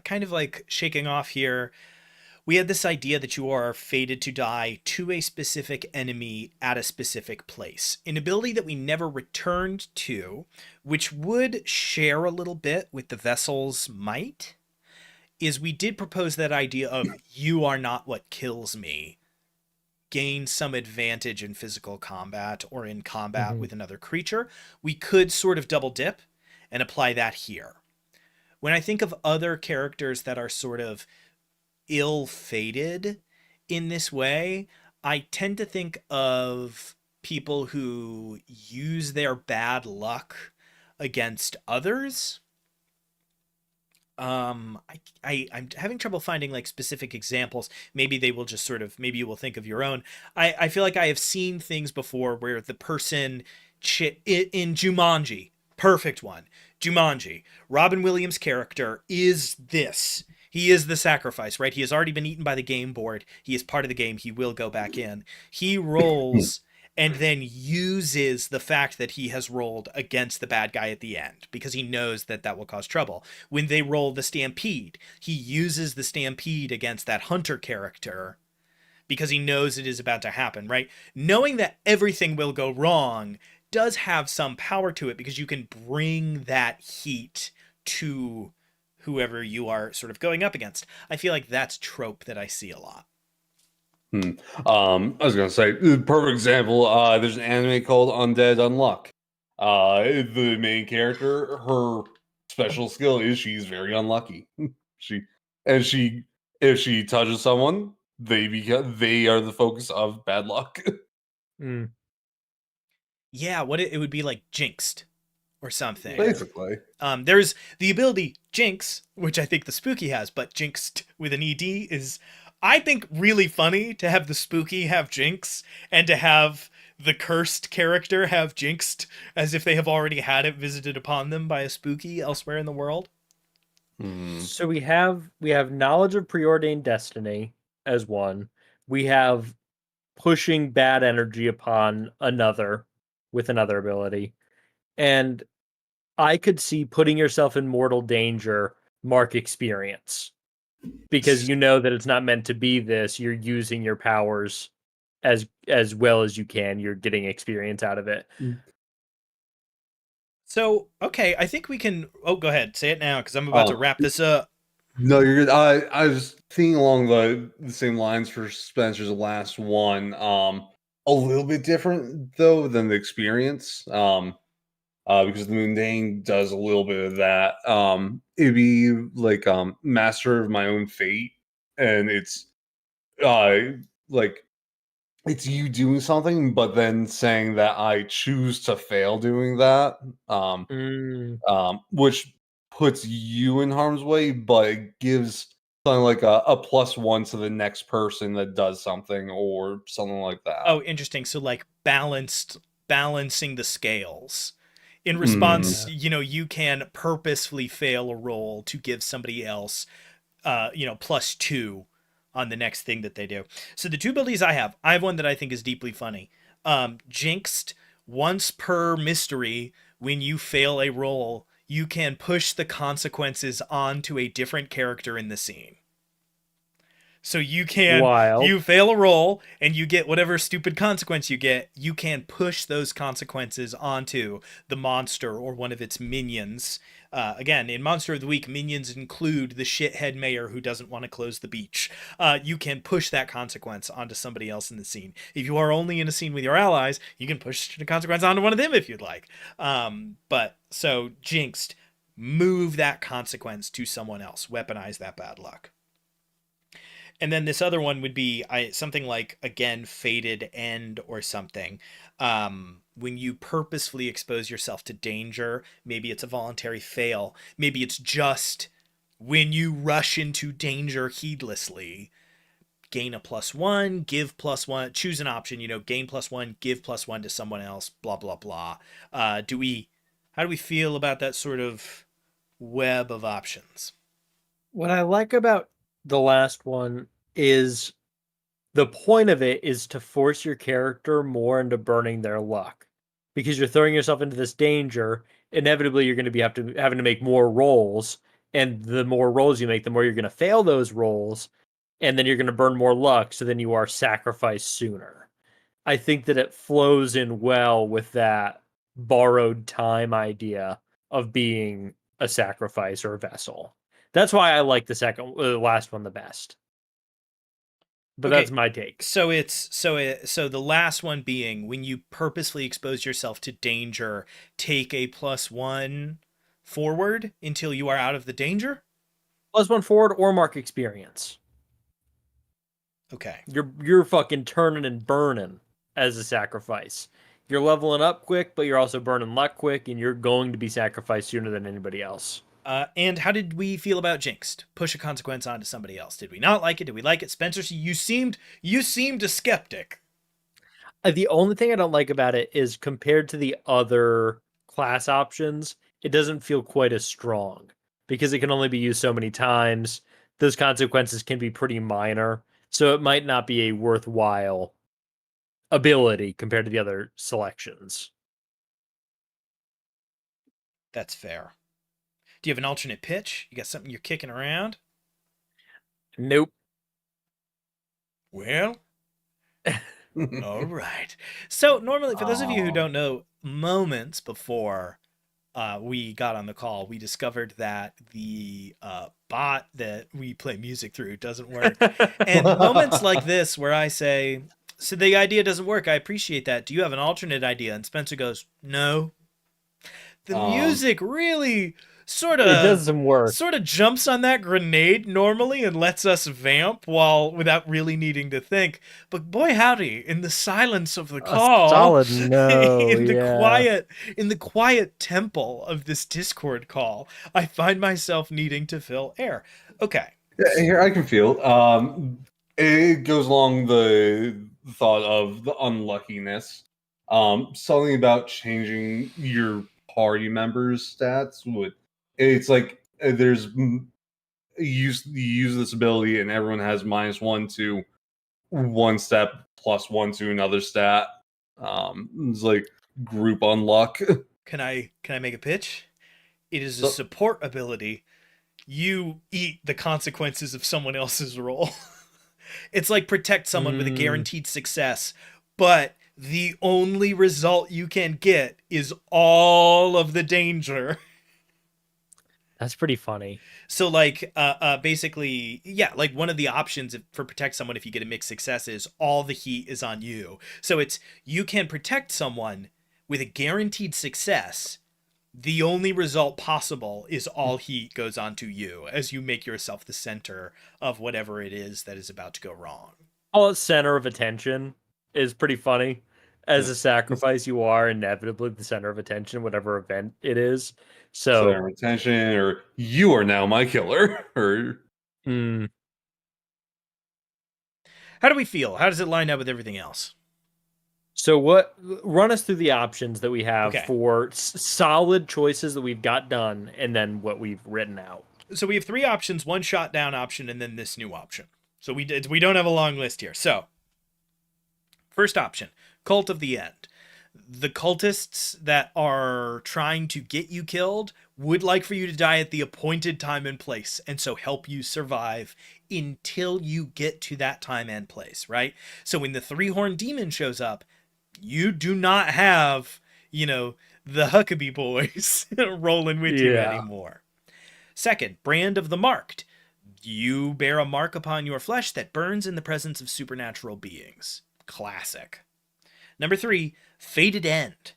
kind of like shaking off here, we had this idea that you are fated to die to a specific enemy at a specific place. An ability that we never returned to, which would share a little bit with the vessel's might, is we did propose that idea of you are not what kills me. Gain some advantage in physical combat or in combat Hmm. with another creature. We could sort of double dip and apply that here. When I think of other characters that are sort of ill-fated in this way, I tend to think of people who use their bad luck against others. I'm having trouble finding like specific examples. Maybe they will just sort of, maybe you will think of your own. I feel like I have seen things before where the person in Jumanji, perfect one. Jumanji, Robin Williams' character is this. He is the sacrifice, right? He has already been eaten by the game board. He is part of the game. He will go back in. He rolls and then uses the fact that he has rolled against the bad guy at the end because he knows that that will cause trouble. When they roll the stampede, he uses the stampede against that hunter character because he knows it is about to happen, right? Knowing that everything will go wrong does have some power to it because you can bring that heat to whoever you are sort of going up against. I feel like that's trope that I see a lot. I was gonna say, perfect example. There's an anime called Undead Unluck. The main character, her special skill is she's very unlucky. she and she if she touches someone, they are the focus of bad luck. Mm. Yeah, what it would be like jinxed or something. Basically. There's the ability Jinx, which I think the spooky has, but jinxed with an ED is, I think, really funny to have the spooky have Jinx and to have the cursed character have jinxed as if they have already had it visited upon them by a spooky elsewhere in the world. So we have knowledge of preordained destiny as one. We have pushing bad energy upon another with another ability. And I could see putting yourself in mortal danger mark experience. Because you know that it's not meant to be this, you're using your powers as well as you can. You're getting experience out of it. So, okay, I think we can. Oh, go ahead, say it now because I'm about to wrap this up. No, you're good. I was thinking along the same lines for Spencer's last one. A little bit different though than the experience. Because the mundane does a little bit of that. It'd be like master of my own fate, and it's like it's you doing something, but then saying that I choose to fail doing that. Which puts you in harm's way, but it gives something like a +1 to the next person that does something or something like that. Oh, interesting. So, like, balancing the scales. In Mm. response, you can purposefully fail a roll to give somebody else, +2 on the next thing that they do. So the two abilities I have one that I think is deeply funny. Jinxed, once per mystery, when you fail a roll, you can push the consequences onto a different character in the scene. So you fail a roll and you get whatever stupid consequence you get, you can push those consequences onto the monster or one of its minions. Again, in Monster of the Week, minions include the shithead mayor who doesn't want to close the beach. You can push that consequence onto somebody else in the scene. If you are only in a scene with your allies, you can push the consequence onto one of them if you'd like. So Jinxed, move that consequence to someone else. Weaponize that bad luck. And then this other one would be something like, again, fated end or something. When you purposefully expose yourself to danger, maybe it's a voluntary fail. Maybe it's just when you rush into danger heedlessly, gain a +1, give +1, choose an option, gain +1, give +1 to someone else, blah, blah, blah. How do we feel about that sort of web of options? What I like about the last one is the point of it is to force your character more into burning their luck, because you're throwing yourself into this danger. Inevitably, you're going to be having to make more rolls, and the more rolls you make, the more you're going to fail those rolls, and then you're going to burn more luck. So then you are sacrificed sooner. I think that it flows in well with that borrowed time idea of being a sacrifice or a vessel. That's why I like the last one the best. But Okay, that's my take. So the last one being, when you purposely expose yourself to danger, take a +1 forward until you are out of the danger. +1 forward or mark experience. Okay. You're fucking turning and burning as a sacrifice. You're leveling up quick, but you're also burning luck quick, and you're going to be sacrificed sooner than anybody else. And how did we feel about Jinxed? Push a consequence onto somebody else. Did we not like it? Did we like it? Spencer, you seemed a skeptic. The only thing I don't like about it is compared to the other class options, it doesn't feel quite as strong because it can only be used so many times. those consequences can be pretty minor. So it might not be a worthwhile ability compared to the other selections. That's fair. Do you have an alternate pitch? You got something you're kicking around? Nope. Well, all right. So normally, for those of you who don't know, moments before we got on the call, we discovered that the bot that we play music through doesn't work. And moments like this where I say, so the idea doesn't work, I appreciate that. Do you have an alternate idea? And Spencer goes, no. The music really It does some work. sort of jumps on that grenade normally and lets us vamp without really needing to think. But boy howdy, in the silence of the call, solid no, in the quiet temple of this Discord call, I find myself needing to fill air. Okay. Yeah, here I can feel. It goes along the thought of the unluckiness. Something about changing your party members' stats would. It's like there's you use this ability and everyone has -1 to one step, +1 to another stat. It's like group unluck. Can I make a pitch? It is a support ability. You eat the consequences of someone else's roll. It's like protect someone with a guaranteed success, but the only result you can get is all of the danger. That's pretty funny. So like basically, yeah, like one of the options for protect someone if you get a mixed success is all the heat is on you. So it's you can protect someone with a guaranteed success. The only result possible is all heat goes onto you as you make yourself the center of whatever it is that is about to go wrong. All center of attention is pretty funny. As a sacrifice, you are inevitably the center of attention, whatever event it is. So Center of attention, or you are now my killer, or How do we feel? How does it line up with everything else? So run us through the options that we have for solid choices that we've got done, and then what we've written out. So we have 3 options, 1 shot down option, and then this new option. So we don't have a long list here. So first option, Cult of the End. The cultists that are trying to get you killed would like for you to die at the appointed time and place, and so help you survive until you get to that time and place, right? So when the 3-horned demon shows up, you do not have, the Huckabee boys rolling with you anymore. Second, Brand of the Marked. You bear a mark upon your flesh that burns in the presence of supernatural beings. Classic. Number 3, Fated End.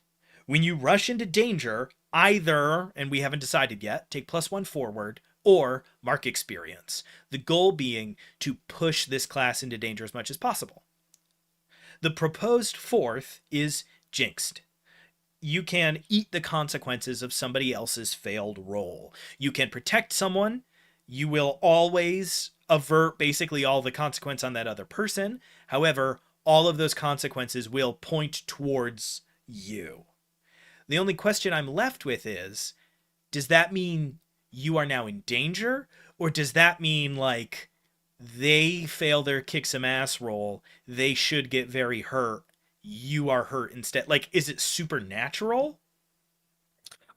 When you rush into danger, either, and we haven't decided yet, take +1 forward, or mark experience. The goal being to push this class into danger as much as possible. The proposed 4th is Jinxed. You can eat the consequences of somebody else's failed roll. You can protect someone. You will always avert basically all the consequence on that other person. However, all of those consequences will point towards you. The only question I'm left with is, does that mean you are now in danger? Or does that mean, like, they fail their kick some ass roll, they should get very hurt, you are hurt instead? Like, is it supernatural?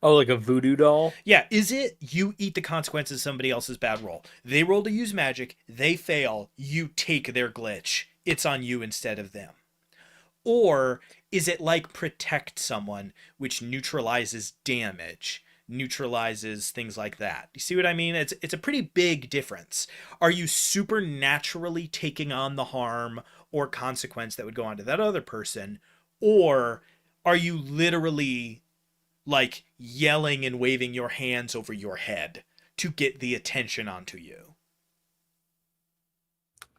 Oh, like a voodoo doll? Yeah, is it you eat the consequences of somebody else's bad roll? They roll to use magic, they fail, you take their glitch. It's on you instead of them. Or is it like protect someone, which neutralizes damage, neutralizes things like that? You see what I mean? It's a pretty big difference. Are you supernaturally taking on the harm or consequence that would go on to that other person? Or are you literally like yelling and waving your hands over your head to get the attention onto you?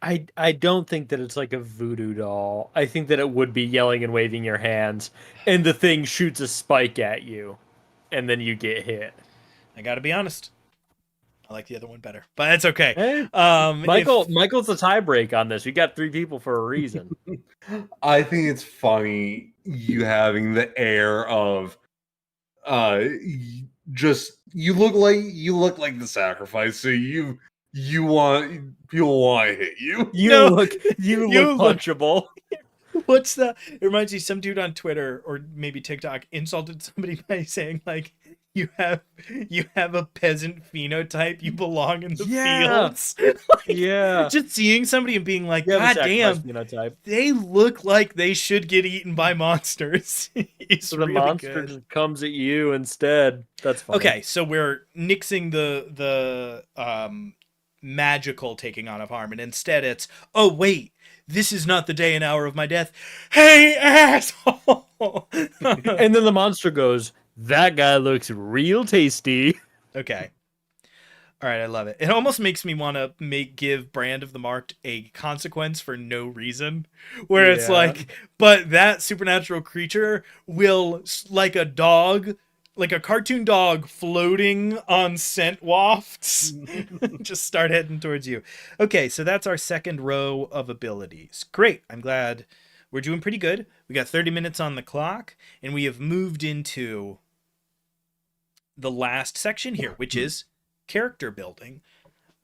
I don't think that it's like a voodoo doll. I think that it would be yelling and waving your hands, and the thing shoots a spike at you, and then you get hit. I gotta be honest, I like the other one better, but that's okay. Hey, Michael's the tiebreak on this. We got 3 people for a reason. I think it's funny you having the air of just you look like the sacrifice, so you People want to hit you. You No, look you you look look- punchable. What's the? It reminds me, some dude on Twitter or maybe TikTok insulted somebody by saying like, you have a peasant phenotype. You belong in the Yeah. fields." Yeah. Just seeing somebody and being like, You have a God sacrifice damn, phenotype. they look like they should get eaten by monsters. It's So the really monster good. just comes at you instead. That's funny. Okay, so we're nixing the magical taking on of harm, and instead it's, oh wait, this is not the day and hour of my death. Hey, asshole! And then the monster goes, "That guy looks real tasty." Okay. All right, I love it. It almost makes me want to give Brand of the Marked a consequence for no reason, where it's Yeah. like, but that supernatural creature will, like a dog, like a cartoon dog floating on scent wafts, just start heading towards you. Okay, so that's our second row of abilities. Great. I'm glad we're doing pretty good. We got 30 minutes on the clock, and we have moved into the last section here, which is character building.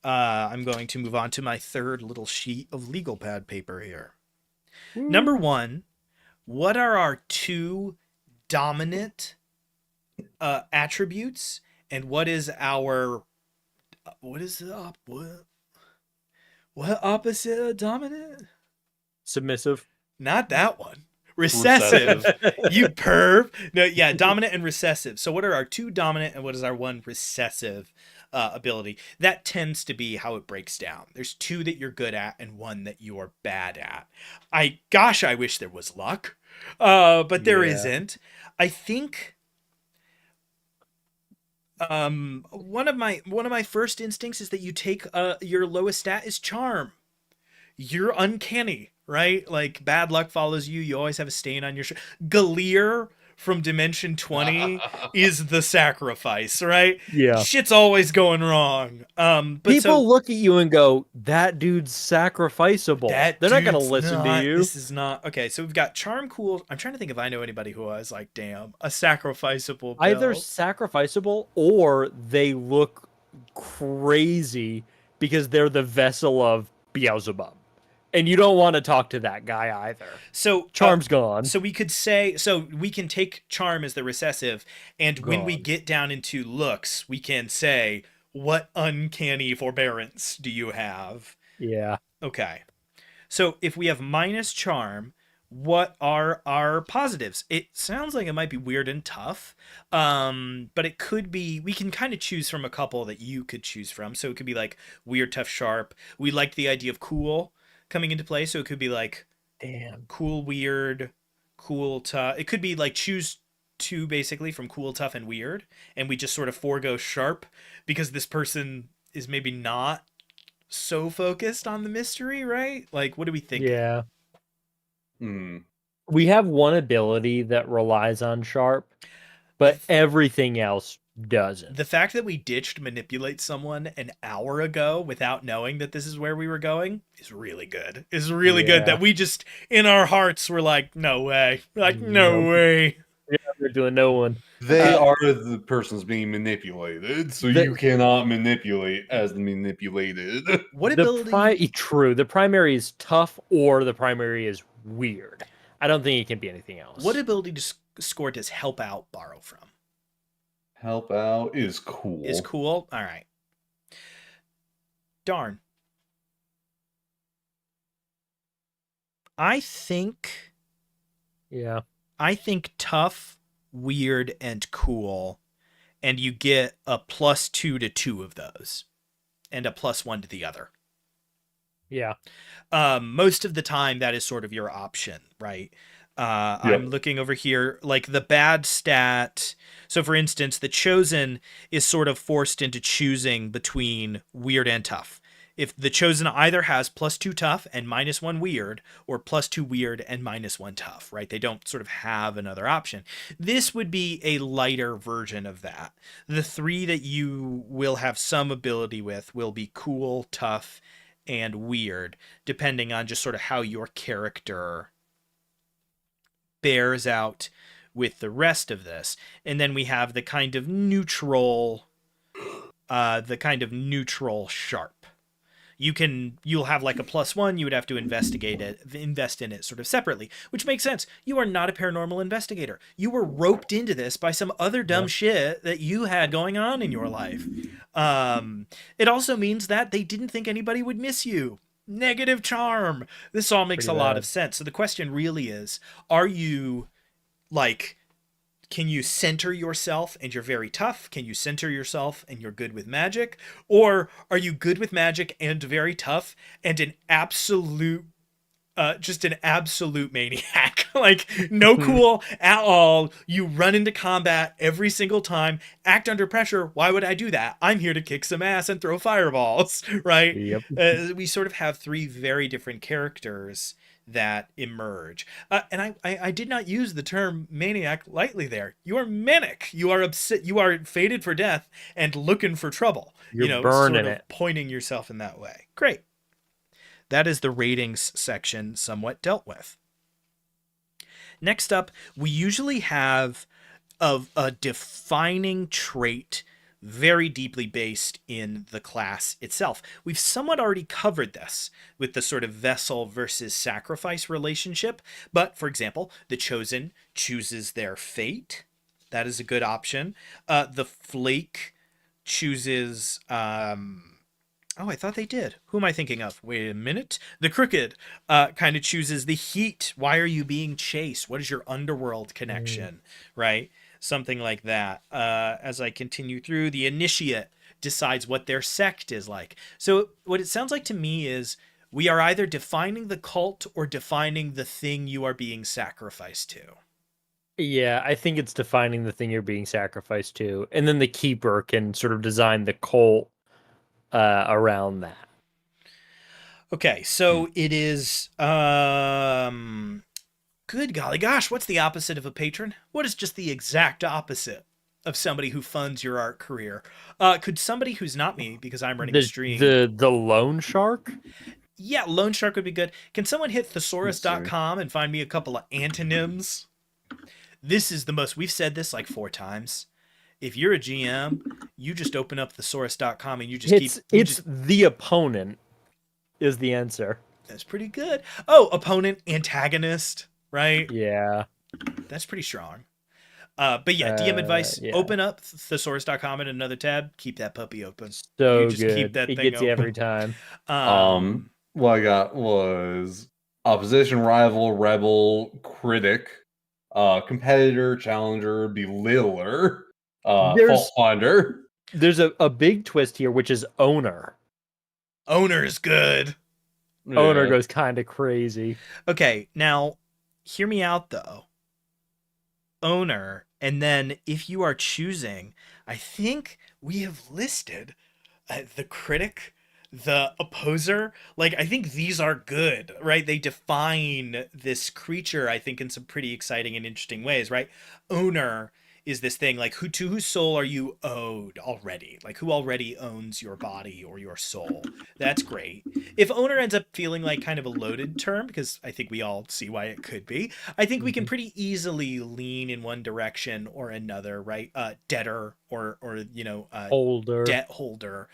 I'm going to move on to my third little sheet of legal pad paper here. Number one, what are our two dominant attributes, and what is our what opposite of dominant? Submissive. Not that one. Recessive. You perv. No, yeah, dominant and recessive. So what are our two dominant and what is our one recessive ability? That tends to be how it breaks down. There's two that you're good at and one that you're bad at. I wish there was luck. But there Yeah. isn't. I think one of my first instincts is that you take your lowest stat is charm. You're uncanny, right? Like, bad luck follows you. You always have a stain on your shirt. Galir from Dimension 20 is the sacrifice, right? Yeah. Shit's always going wrong. But People look at you and go, "That dude's sacrificable." that They're not gonna dude's listen not- to you. This is not okay. So we've got charm, cool. I'm trying to think if I know anybody who was like, damn, a sacrificable build. Either sacrificable or they look crazy because they're the vessel of Beelzebub. And you don't want to talk to that guy either. So Charm's gone. So we could say, so we can take charm as the recessive, and when we Gone. get down into looks, we can say, what uncanny forbearance do you have? Yeah. Okay. So if we have minus charm, what are our positives? It sounds like it might be weird and tough, but it could be, we can kind of choose from a couple that you could choose from. So it could be like weird, tough, sharp. We like the idea of cool coming into play, so it could be like Damn. cool, weird, cool, tough. It could be like choose two basically from cool, tough, and weird, and we just sort of forego sharp because this person is maybe not so focused on the mystery, right? Like, what do we think? Yeah. Hmm. We have one ability that relies on sharp, but everything else doesn't. The fact that we ditched manipulate someone an hour ago without knowing that this is where we were going is really good. Is really good Yeah. that we just in our hearts were like, no way. Like, no Nope. way. They're doing no one. They are the persons being manipulated, so The- you cannot manipulate as the manipulated. What The ability? true. The primary is tough or the primary is weird. I don't think it can be anything else. What ability does score does help out borrow from? Help out is cool. Is cool? All right. Darn. I think Yeah. tough, weird, and cool, and you get a +2 to 2 of those, and a +1 to the other. Yeah. Most of the time, that is sort of your option, right? Yep. I'm looking over here, like the bad stat. So, for instance, the chosen is sort of forced into choosing between weird and tough. If the chosen either has +2 tough and -1 weird, or +2 weird and -1 tough, right? They don't sort of have another option. This would be a lighter version of that. The three that you will have some ability with will be cool, tough, and weird, depending on just sort of how your character bears out with the rest of this. And then we have the kind of neutral sharp. you'll have like a +1. You would have to invest in it sort of separately, which makes sense. You are not a paranormal investigator. You were roped into this by some other dumb shit that you had going on in your life. It also means that they didn't think anybody would miss you. Negative charm. This all makes a lot of sense. So the question really is, are you like, can you center yourself and you're very tough? Can you center yourself and you're good with magic? Or are you good with magic and very tough and an absolute just an absolute maniac? Like, no cool at all. You run into combat every single time, act under pressure. Why would I do that? I'm here to kick some ass and throw fireballs, right? Yep. We sort of have three very different characters that emerge. And I did not use the term maniac lightly there. You are manic. You are upset. You are fated for death and looking for trouble. You're burning sort of it. pointing yourself in that way. Great. That is the ratings section somewhat dealt with. Next up, we usually have a defining trait very deeply based in the class itself. We've somewhat already covered this with the sort of vessel versus sacrifice relationship. But for example, the chosen chooses their fate. That is a good option. The flake chooses... Oh, I thought they did. Who am I thinking of? Wait a minute. The crooked kind of chooses the heat. Why are you being chased? What is your underworld connection? Right? Something like that. As I continue through, the initiate decides what their sect is like. So what it sounds like to me is we are either defining the cult or defining the thing you are being sacrificed to. Yeah, I think it's defining the thing you're being sacrificed to. And then the keeper can sort of design the cult around that. Okay, so it is good golly gosh, what's the opposite of a patron? What is just the exact opposite of somebody who funds your art career? Could somebody who's not me, because I'm running a stream... The loan shark? Yeah, loan shark would be good. Can someone hit thesaurus.com and find me a couple of antonyms? This is the most... We've said this like 4 times. If you're a GM, you just open up thesaurus.com and you just It's the opponent is the answer. That's pretty good. Oh, opponent, antagonist, right? Yeah. That's pretty strong. But yeah, DM advice, open up thesaurus.com in another tab, keep that puppy open. So you just good. keep that it thing gets open. you every time. What I got was opposition, rival, rebel, critic, competitor, challenger, belittler, fault finder. There's a big twist here, which is owner. Owner's good. Yeah. Owner goes kind of crazy. Okay, now hear me out though. Owner, and then if you are choosing, I think we have listed the critic, the opposer. Like, I think these are good, right? They define this creature, I think, in some pretty exciting and interesting ways, right? Owner is this thing like, to whose soul are you owed already? Like, who already owns your body or your soul? That's great. If owner ends up feeling like kind of a loaded term, because I think we all see why it could be, I think we can pretty easily lean in one direction or another, right? Debtor or Holder. debt holder,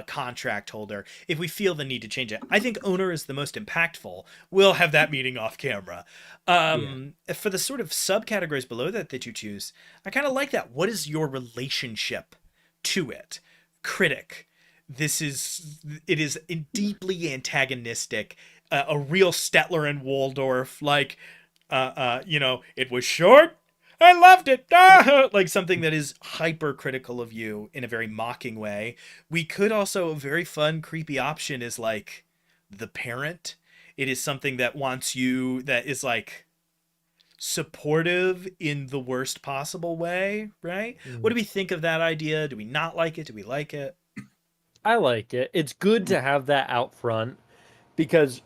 contract holder. If we feel the need to change it, I think owner is the most impactful. We'll have that meeting off camera. For the sort of subcategories below that you choose, I kind of like that. What is your relationship to it? Critic. It is deeply antagonistic. A real Stetler and Waldorf, like, it was short. I loved it. Like something that is hypercritical of you in a very mocking way. We could also, a very fun, creepy option is like the parent. It is something that wants you, that is like supportive in the worst possible way, right? What do we think of that idea? Do we not like it? Do we like it? I like it. It's good to have that out front because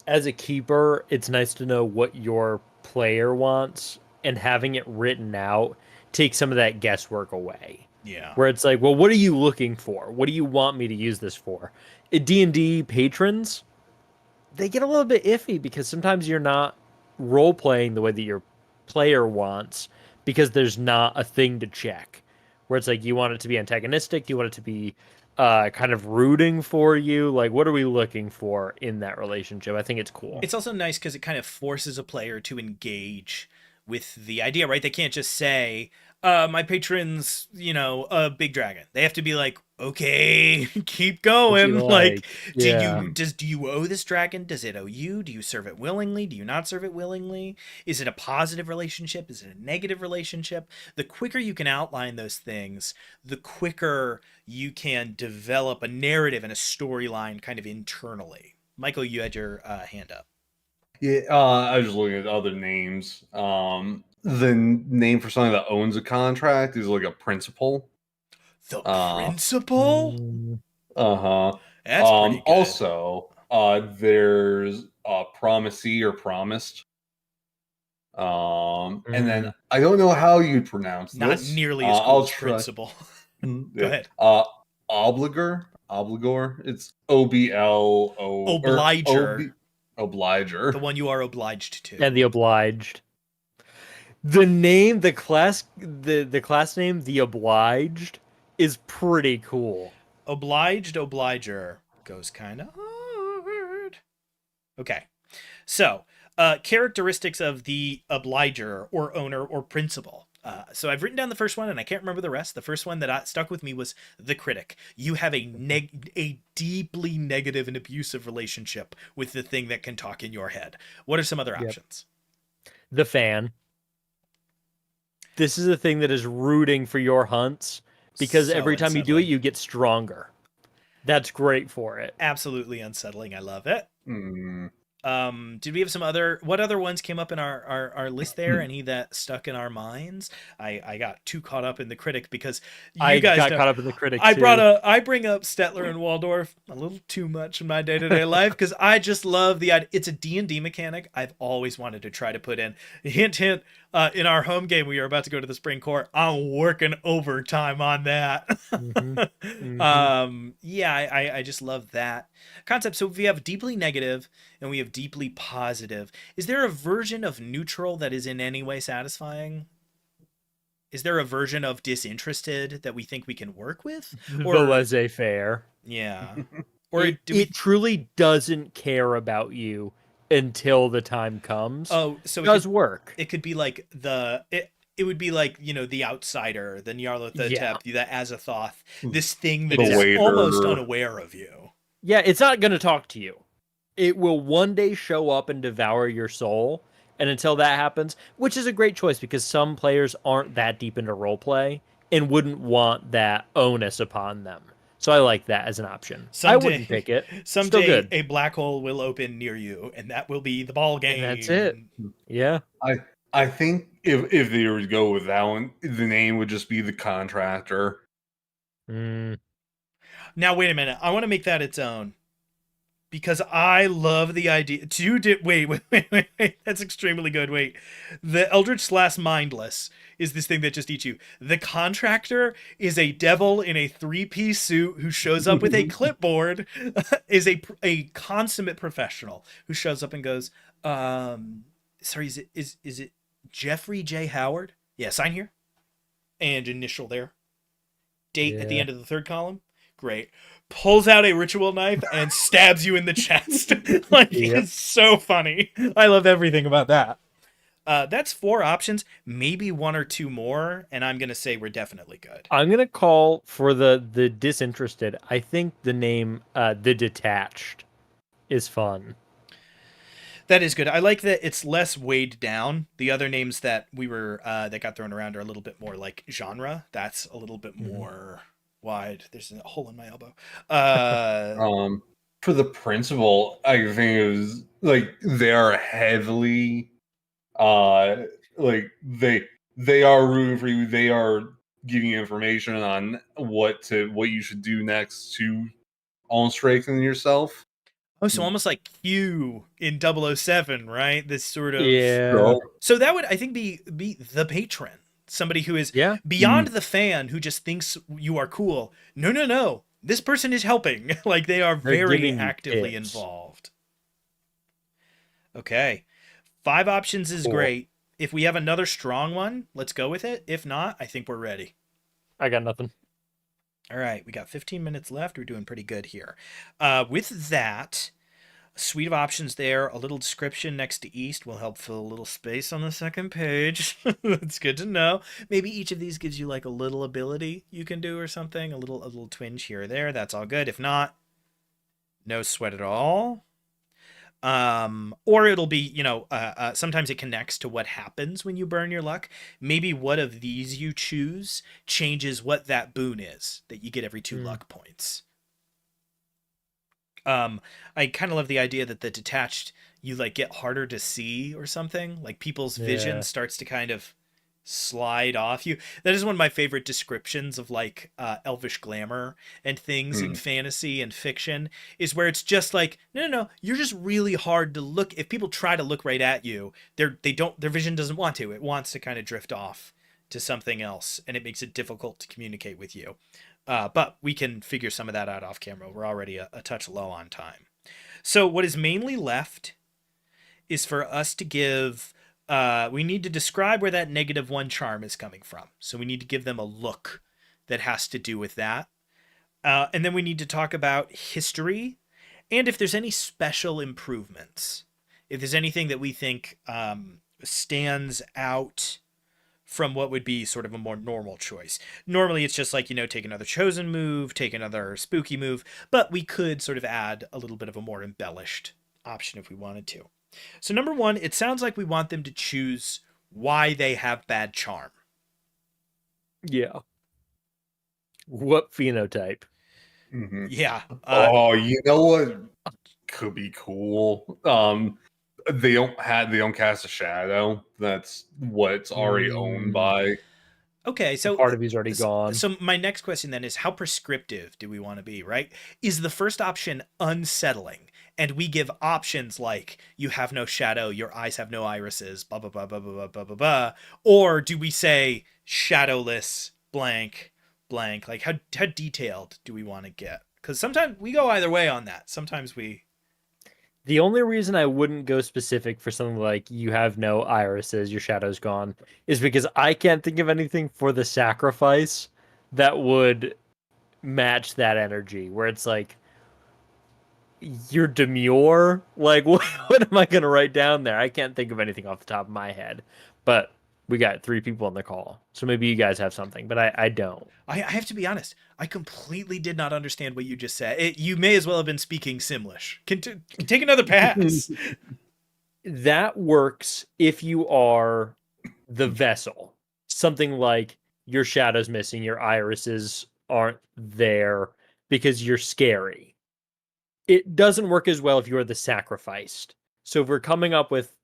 as a keeper, it's nice to know what your player wants, and having it written out takes some of that guesswork away. Yeah. Where it's like, well, what are you looking for? What do you want me to use this for? D&D patrons, they get a little bit iffy because sometimes you're not role-playing the way that your player wants because there's not a thing to check. where it's like, you want it to be antagonistic? Do you want it to be kind of rooting for you? Like, what are we looking for in that relationship? I think it's cool. It's also nice because it kind of forces a player to engage with the idea, right? They can't just say, my patron's, a big dragon. They have to be like, okay, keep What's he going. Like, yeah. do you owe this dragon? Does it owe you? Do you serve it willingly? Do you not serve it willingly? Is it a positive relationship? Is it a negative relationship? The quicker you can outline those things, the quicker you can develop a narrative and a storyline kind of internally. Michael, you had your hand up. Yeah, I was just looking at other names. The name for something that owns a contract is like a principal. The Uh, principal? uh-huh. That's pretty good. Also, there's promisee or promised. And then I don't know how you'd pronounce Not this. nearly as cool I'll as try. principal. Go ahead. Obligor. It's OBLO Obliger. Obliger. The one you are obliged to. And the obliged. The name, the class name, the obliged, is pretty cool. Obliged, obliger goes kind of hard. Okay. So, characteristics of the obliger or owner or principal. So I've written down the first one and I can't remember the rest. The first one that stuck with me was the critic. You have a deeply negative and abusive relationship with the thing that can talk in your head. What are some other options? The fan. This is a thing that is rooting for your hunts because So every time you do it, you get stronger. That's great for it. Absolutely unsettling. I love it. Mm. Did we have what other ones came up in our list there? Any that stuck in our minds? I got too caught up in the critic because I got caught up in the critic I too. I bring up Stettler and Waldorf a little too much in my day-to-day life because I just love the idea. It's a D&D mechanic I've always wanted to try to put in. Hint, hint, in our home game, we are about to go to the Spring Court. I'm working overtime on that. Yeah, I just love that concept. So if we have deeply negative and we have deeply positive, is there a version of neutral that is in any way satisfying? Is there a version of disinterested that we think we can work with? Or the laissez-faire. Yeah. Or it truly doesn't care about you until the time comes. Oh, so it does work. It could be like it would be like, the outsider, the Nyarlathotep, the Azathoth, this thing that is almost unaware of you. Yeah, it's not going to talk to you. It will one day show up and devour your soul. And until that happens, which is a great choice because some players aren't that deep into roleplay and wouldn't want that onus upon them. So I like that as an option. I wouldn't pick it. Someday a black hole will open near you, and that will be the ball game. And that's it. Yeah. I think if they were to go with that one, the name would just be the contractor. Now wait a minute. I want to make that its own. Because I love the idea. Wait. That's extremely good. Wait. The Eldritch / Mindless is this thing that just eats you. The contractor is a devil in a 3-piece suit who shows up with a clipboard, is a consummate professional who shows up and goes, sorry, is it Jeffrey J. Howard? Yeah, sign here. And initial there. Date at the end of the third column. Great. Pulls out a ritual knife and stabs you in the chest. It's so funny. I love everything about that. That's 4 options, maybe 1 or 2 more, and I'm gonna say we're definitely good. I'm gonna call for the disinterested. I think the name the detached is fun. That is good. I like that it's less weighed down. The other names that we were that got thrown around are a little bit more like genre. That's a little bit more wide. There's a hole in my elbow. For the principal, I think it was like they are heavily like they are rooting for you. They are giving you information on what you should do next to almost strengthen yourself. Oh, so almost like Q in 007, right? This sort of So that would, I think, be the patron. Somebody who is beyond the fan who just thinks you are cool. No. This person is helping. Like they're very actively involved. Okay. 5 options is great. If we have another strong one, let's go with it. If not, I think we're ready. I got nothing. All right, we got 15 minutes left. We're doing pretty good here. With that, a suite of options there. A little description next to East will help fill a little space on the second page. That's good to know. Maybe each of these gives you like a little ability you can do or something. A little twinge here or there. That's all good. If not, no sweat at all. Or it'll be, sometimes it connects to what happens when you burn your luck. Maybe what of these you choose changes what that boon is that you get every 2 luck points. I kind of love the idea that the detached, you like get harder to see or something, like people's vision starts to kind of slide off you. That is one of my favorite descriptions of like elvish glamour and things in fantasy and fiction, is where it's just like, no, you're just really hard to look. If people try to look right at you, their vision doesn't want to. It wants to kind of drift off to something else, and it makes it difficult to communicate with you. But we can figure some of that out off camera. We're already a touch low on time. So what is mainly left is for us to give, we need to describe where that -1 charm is coming from. So we need to give them a look that has to do with that. And then we need to talk about history and if there's any special improvements. If there's anything that we think stands out from what would be sort of a more normal choice. Normally it's just like, take another chosen move, take another spooky move, but we could sort of add a little bit of a more embellished option if we wanted to. So number 1, it sounds like we want them to choose why they have bad charm. Yeah. What phenotype? Mm-hmm. Yeah. You know what could be cool? They don't cast a shadow. That's what it's already owned by. Okay, so part of you's already gone. So my next question then is, how prescriptive do we want to be, right? Is the first option unsettling? And we give options like, you have no shadow, your eyes have no irises, blah, blah, blah, blah, blah, blah, blah, blah. Or do we say shadowless, blank, blank? Like, how detailed do we want to get? Because sometimes we go either way on that. Sometimes we... The only reason I wouldn't go specific for something like you have no irises, your shadow's gone, is because I can't think of anything for the sacrifice that would match that energy, where it's like, you're demure? Like, what am I going to write down there? I can't think of anything off the top of my head. But we got 3 people on the call, so maybe you guys have something, but I don't. I have to be honest. I completely did not understand what you just said. You may as well have been speaking Simlish. Take another pass. That works if you are the vessel. Something like your shadow's missing, your irises aren't there because you're scary. It doesn't work as well if you're the sacrificed. So if we're coming up with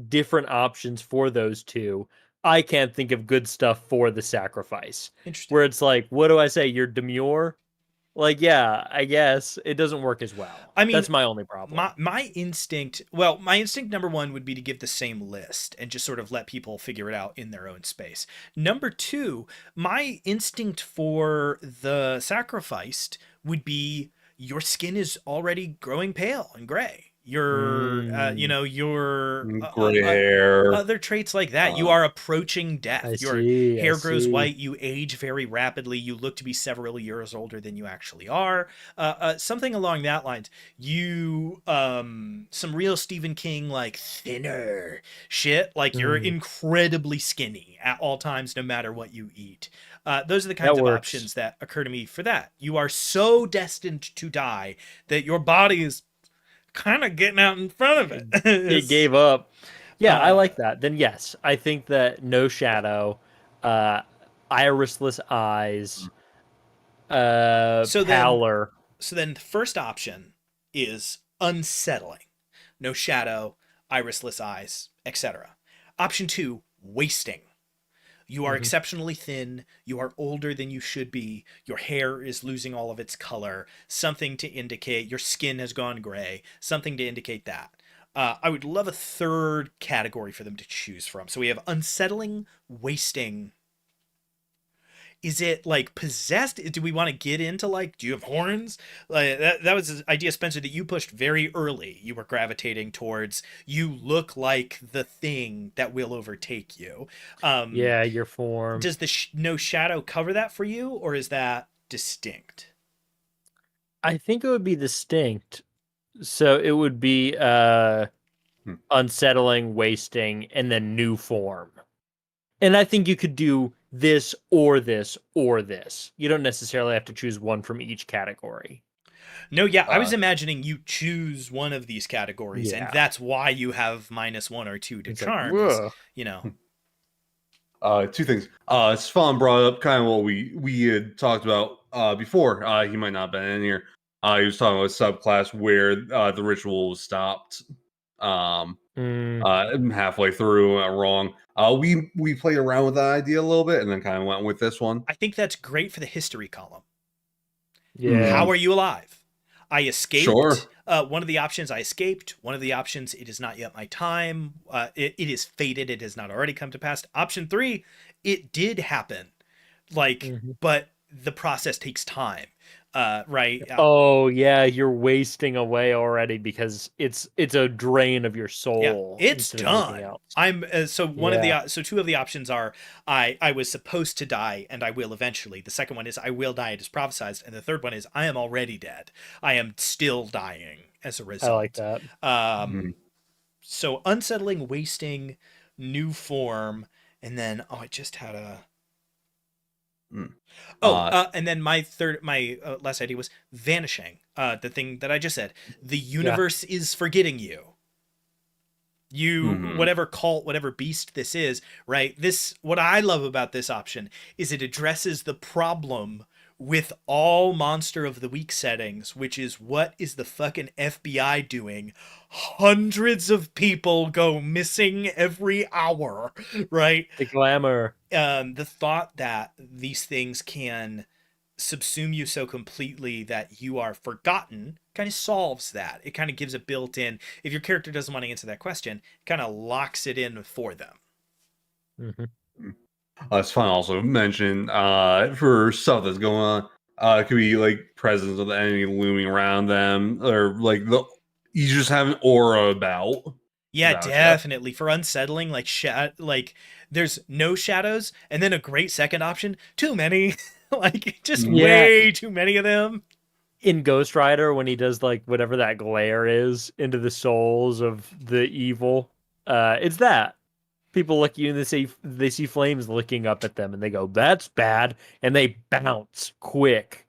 different options for those two, I can't think of good stuff for the sacrifice. Interesting. Where it's like, what do I say? You're demure? Like, yeah, I guess it doesn't work as well. I mean, that's my only problem. My instinct number 1 would be to give the same list and just sort of let people figure it out in their own space. Number 2, my instinct for the sacrificed would be, your skin is already growing pale and gray. Your gray hair, other traits like that. You are approaching death. Your hair grows white. You age very rapidly. You look to be several years older than you actually are. Something along that lines. You some real Stephen King like thinner shit. Like you're incredibly skinny at all times, no matter what you eat. Those are the kinds of options that occur to me for that. You are so destined to die that your body is kind of getting out in front of it. It gave up. Yeah, I like that. Then yes, I think that no shadow, irisless eyes, pallor. So then the first option is unsettling. No shadow, irisless eyes, etc. Option 2, wasting. You are exceptionally thin. You are older than you should be. Your hair is losing all of its color. Something to indicate your skin has gone gray. Something to indicate that. I would love a third category for them to choose from. So we have unsettling, wasting. Is it like possessed? Do we want to get into like, do you have horns? Like that was an idea, Spencer, that you pushed very early. You were gravitating towards, you look like the thing that will overtake you. Um, Yeah, your form. does the no shadow cover that for you, or is that distinct? I think it would be distinct. So it would be Hmm. unsettling, wasting, and then new form. And I think you could do this or this or this. You don't necessarily have to choose one from each category. No, yeah, I was Uh, imagining you choose one of these categories, and Yeah. that's why you have -1 or 2 to It's like, charm. Is whoa. you know, two things. Svan brought up kind of what we had talked about before. He might not have been in here. He was talking about a subclass where the ritual was stopped. Um, Mm, halfway through, wrong. We played around with that idea a little bit, and then kind of went with this one. I think that's great for the history column. yeah. How are you alive? I escaped. Sure. One of the options, I escaped. One of the options, it is not yet my time. It is fated. It has not already come to pass. Option 3, it did happen. Like, Mhm. but the process takes time. Right? Oh yeah, you're wasting away already because it's a drain of your Yeah, soul it's instead of anything done. else. I'm so one of Yeah, the so two of the options are, I was supposed to die and I will eventually. The second one is, I will die, it is prophesized, and the third one is, I am already dead. I am still dying as a I like result. that. Mhm. So unsettling, wasting, new form, and then I just had a Mm. Uh, and then my last idea was vanishing. The thing that I just said, the Yeah. universe is forgetting you. You, mhm. whatever cult, whatever beast this is, right? This, what I love about this option is it addresses the problem with all monster of the week settings, which is, what is the fucking FBI doing? Hundreds of people go missing every hour, right? The glamour. The thought that these things can subsume you so completely that you are forgotten kind of solves that. It kind of gives a built in, if your character doesn't want to answer that question, it kind of locks it in for them. Hmm. It's fun also mention for stuff that's going on. It could be like presence of the enemy looming around them, or like you just have an aura Yeah, about you. definitely. For unsettling, like like there's no shadows, and then a great second option, too many. Like just Mhm. Yeah, way too many of them. in Ghost Rider when he does like whatever that glare is into the souls of the evil, it's that. People look at you and they see flames looking up at them and they go, "That's bad," and they bounce quick.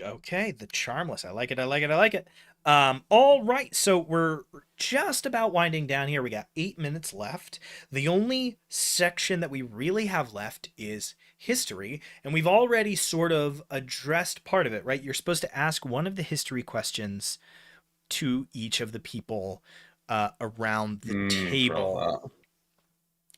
Okay, the charmless. I like it. I like it. I like it. All right, so we're just about winding down here. We got 8 minutes left. The only section that we really have left is history, and we've already sort of addressed part of it, right? You're supposed to ask one of the history questions to each of the people around the table. For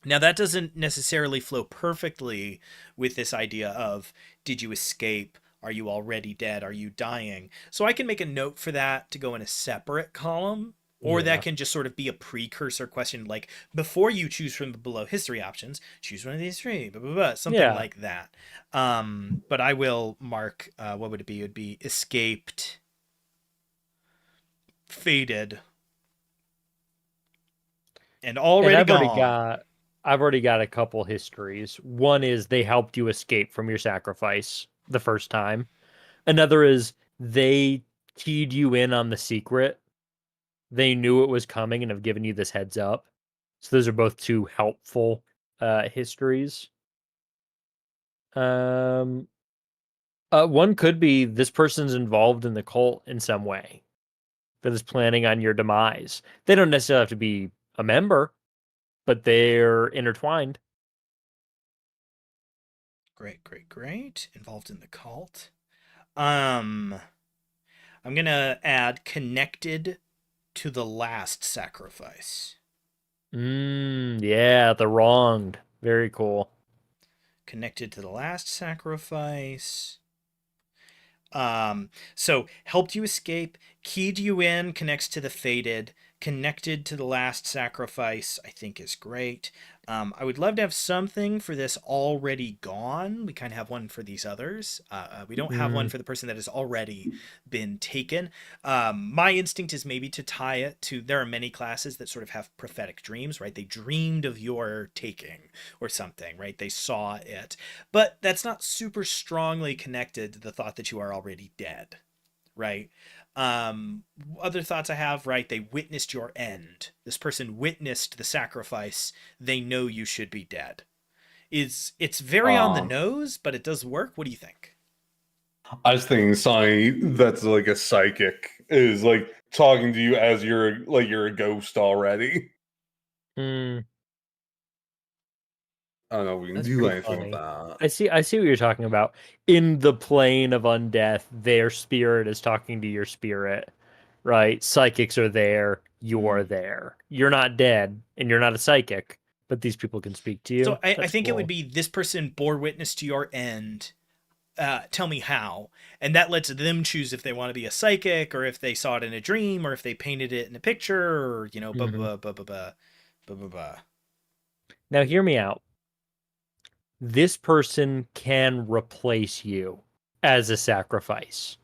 Now, that doesn't necessarily flow perfectly with this idea of, did you escape? Are you already dead? Are you dying? So I can make a note for that to go in a separate column, or that Yeah. can just sort of be a precursor question, like, before you choose from the below history options, choose one of these three, blah, blah, blah, something Yeah. like that. But I will mark, what would it be? It would be escaped, faded, and And already gone. I've already got a couple histories. One is they helped you escape from your sacrifice the first time. Another is they keyed you in on the secret. They knew it was coming and have given you this heads up. So those are both two helpful histories. Um one could be this person's involved in the cult in some way that is planning on your demise. They don't necessarily have to be a member, but they're intertwined. Great, great, great. Involved in the cult. Um, I'm gonna add connected to the last sacrifice. Yeah, the wronged. Very cool. Connected to the last sacrifice. So helped you escape, keyed you in, connects to the fated, connected to the last sacrifice, I think is great. I would love to have something for this already gone. We kind of have one for these others. We don't have one Mm, for the person that has already been taken. My instinct is maybe to tie it to, there are many classes that sort of have prophetic dreams, right? They dreamed of your taking or something, right? They saw it. But that's not super strongly connected to the thought that you are already dead, right? Other thoughts I have, right? They witnessed your end. This person witnessed the sacrifice. They know you should be dead. It's very on the Um, nose, but it does work. What do you think? I was thinking something that's like a psychic is like talking to you as you're a ghost already. mm, I don't know if we can that's do pretty anything with funny. that. I see what you're talking about. In the plane of undeath, their spirit is talking to your spirit, right? Psychics are there, you're Mm. there. You're not dead, and you're not a psychic, but these people can speak to So you. I That's think it would cool. be this person bore witness to your end. Tell me how, and that lets them choose if they want to be a psychic or if they saw it in a dream or if they painted it in a picture or blah Hmm. blah blah blah blah blah blah blah. Now, hear me out. This person can replace you as a sacrifice.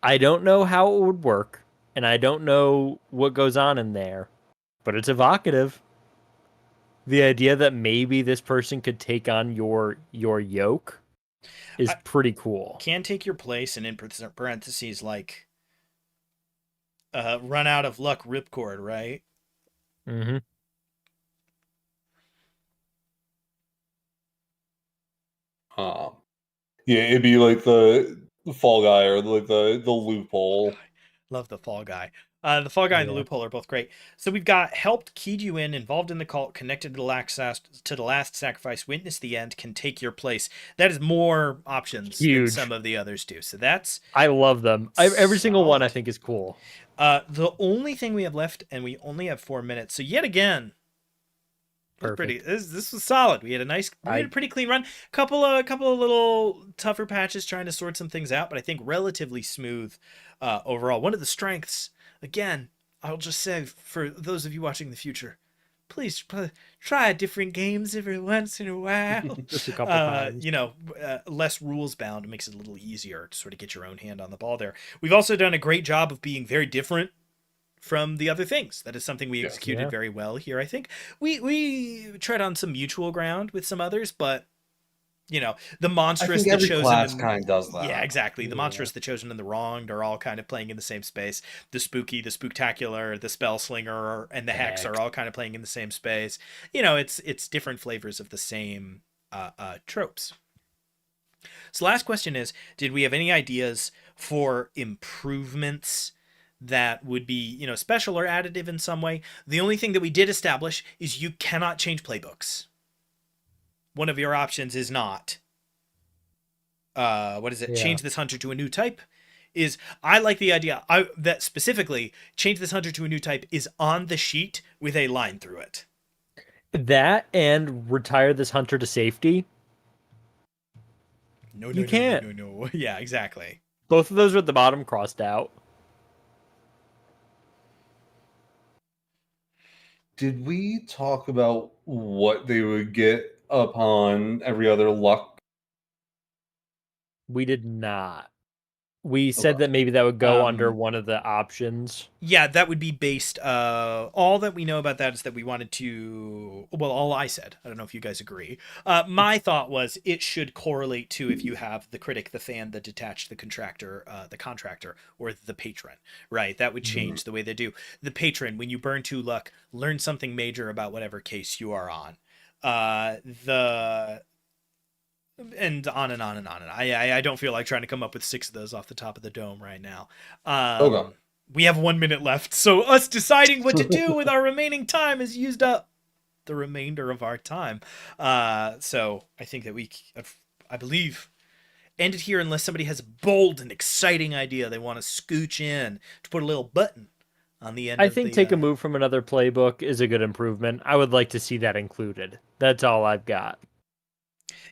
I don't know how it would work, and I don't know what goes on in there, but it's evocative. The idea that maybe this person could take on your yoke is I pretty cool. can take your place, and in parentheses like run out of luck ripcord, right? Hmm. Um, yeah, it'd be like the Fall Guy or like the Fall loophole. guy. Love the fall guy. The fall guy and the Yeah. loophole are both great. So we've got helped, keyed you in, involved in the cult, connected to the last sacrifice, witnessed the end, can take your place. That is more options than some Huge. of the others do. So that's I love them. Every single one I solid. think is cool. The only thing we have left, and we only have 4 minutes. So yet again, this was pretty. Perfect. This was solid. We had a I pretty clean run. Couple of little tougher patches trying to sort some things out, but I think relatively smooth overall. One of the strengths, again, I'll just say for those of you watching the future, please try different games every once in a while. just a couple times. Less rules bound makes it a little easier to sort of get your own hand on the ball there. We've also done a great job of being very different from the other things. That is something we Yes. executed Yeah. very well here. I think we tread on some mutual ground with some others, but the I monstrous, think the every chosen, class and kind of does yeah, that. exactly. The Yeah. monstrous, the chosen, and the wronged are all kind of playing in the same space. The spooky, the spooktacular, the spell slinger, and the hex are Heck. all kind of playing in the same space. It's different flavors of the same tropes. So, last question is: did we have any ideas for improvements that would be, special or additive in some way? The only thing that we did establish is you cannot change playbooks. One of your options is not. What is it? Yeah. Change this hunter to a new type. Is I like the idea that specifically change this hunter to a new type is on the sheet with a line through it. That and retire this hunter to safety. No, You no, no, no, can't. no, no. Yeah, exactly. Both of those are at the bottom crossed out. Did we talk about what they would get upon every other luck? We did not. We said Okay. that maybe that would go under Um, one of the options. Yeah, that would be based. All that we know about that is that we wanted to. Well, all I said. I don't know if you guys agree. My thought was it should correlate to if you have the critic, the fan, the detached, the contractor, or the patron. Right. That would Mhm. change the way they do. The patron, when you burn 2 luck, learn something major about whatever case you are on. The and on and on and on. And I don't feel like trying to come up with 6 of those off the top of the dome right now. Okay. We have 1 minute left, so us deciding what to do with our remaining time has used up the remainder of our time. So I think that I believe, end it here unless somebody has a bold and exciting idea they want to scooch in to put a little button on the end I of think the. take a move from another playbook is a good improvement. I would like to see that included. That's all I've got.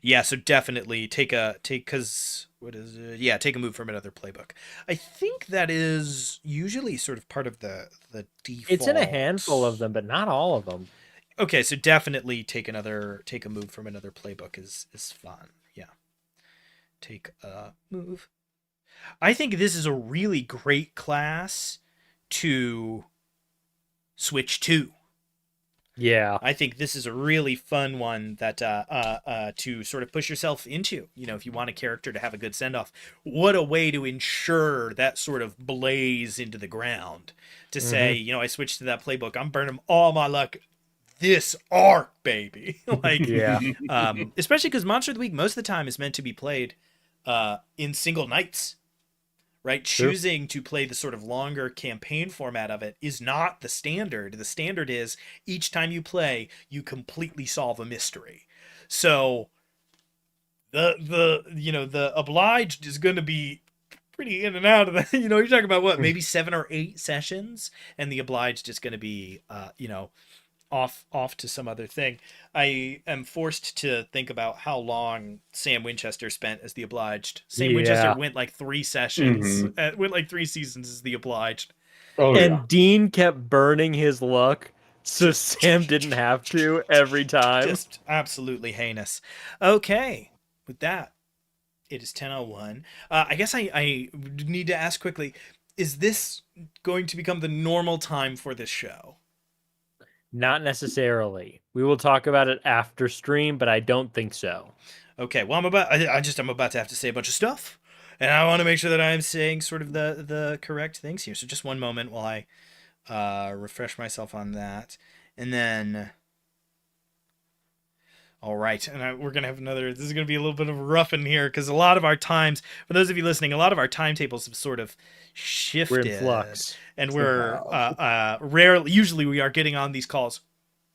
Yeah, so definitely because what is it? Yeah, take a move from another playbook. I think that is usually sort of part of the It's in a handful of default. them, but not all of them. Okay, so definitely take a move from another playbook is fun. Yeah, take a move. I think this is a really great class to switch to. Yeah, I think this is a really fun one that to sort of push yourself into. You know, if you want a character to have a good send off, what a way to ensure that sort of blaze into the ground. To say, hmm you know, I switched to that playbook. I'm burning all my luck this arc, baby. Like, yeah, especially because Monster of the Week most of the time is meant to be played in single nights, right? true. Choosing to play the sort of longer campaign format of it is not the standard. The standard is each time you play, you completely solve a mystery. So the obliged is going to be pretty in and out of that. You know, you're talking about what, maybe 7 or 8 sessions, and the obliged is going to be off to some other thing. I am forced to think about how long Sam Winchester spent as the obliged. Sam Winchester Yeah. went like 3 sessions, Hmm. went like 3 seasons as the obliged. Oh yeah. And Dean kept burning his luck so Just Sam didn't have to every time. just absolutely heinous. Okay, with that, it is 10:01. I guess I need to ask quickly: is this going to become the normal time for this show? Not necessarily. We will talk about it after stream, but I don't think so. Okay, well, I'm about to have to say a bunch of stuff, and I want to make sure that I'm saying sort of the correct things here. So just one moment while I refresh myself on that, and then all right, and we're gonna have another. This is gonna be a little bit of a rough in here because a lot of our times, for those of you listening, a lot of our timetables have sort of We're in shifted, flux. and They we're have. rarely. Usually, we are getting on these calls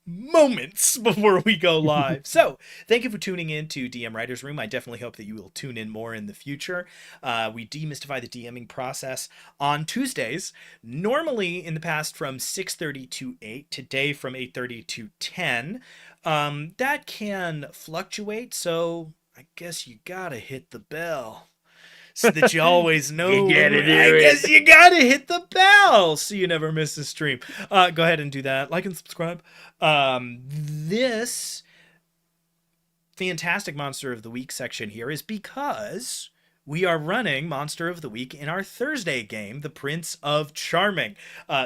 moments before we go live. So, thank you for tuning in to DM Writer's Room. I definitely hope that you will tune in more in the future. We demystify the DMing process on Tuesdays, normally in the past from 6:30 to 8, today from 8:30 to 10. That can fluctuate, so I guess you gotta hit the bell so that you always You know. gotta I do guess it. you gotta hit the bell so you never miss a stream. Go ahead and do that. Like and subscribe. This fantastic Monster of the Week section here is because we are running Monster of the Week in our Thursday game, The Prince of Charming.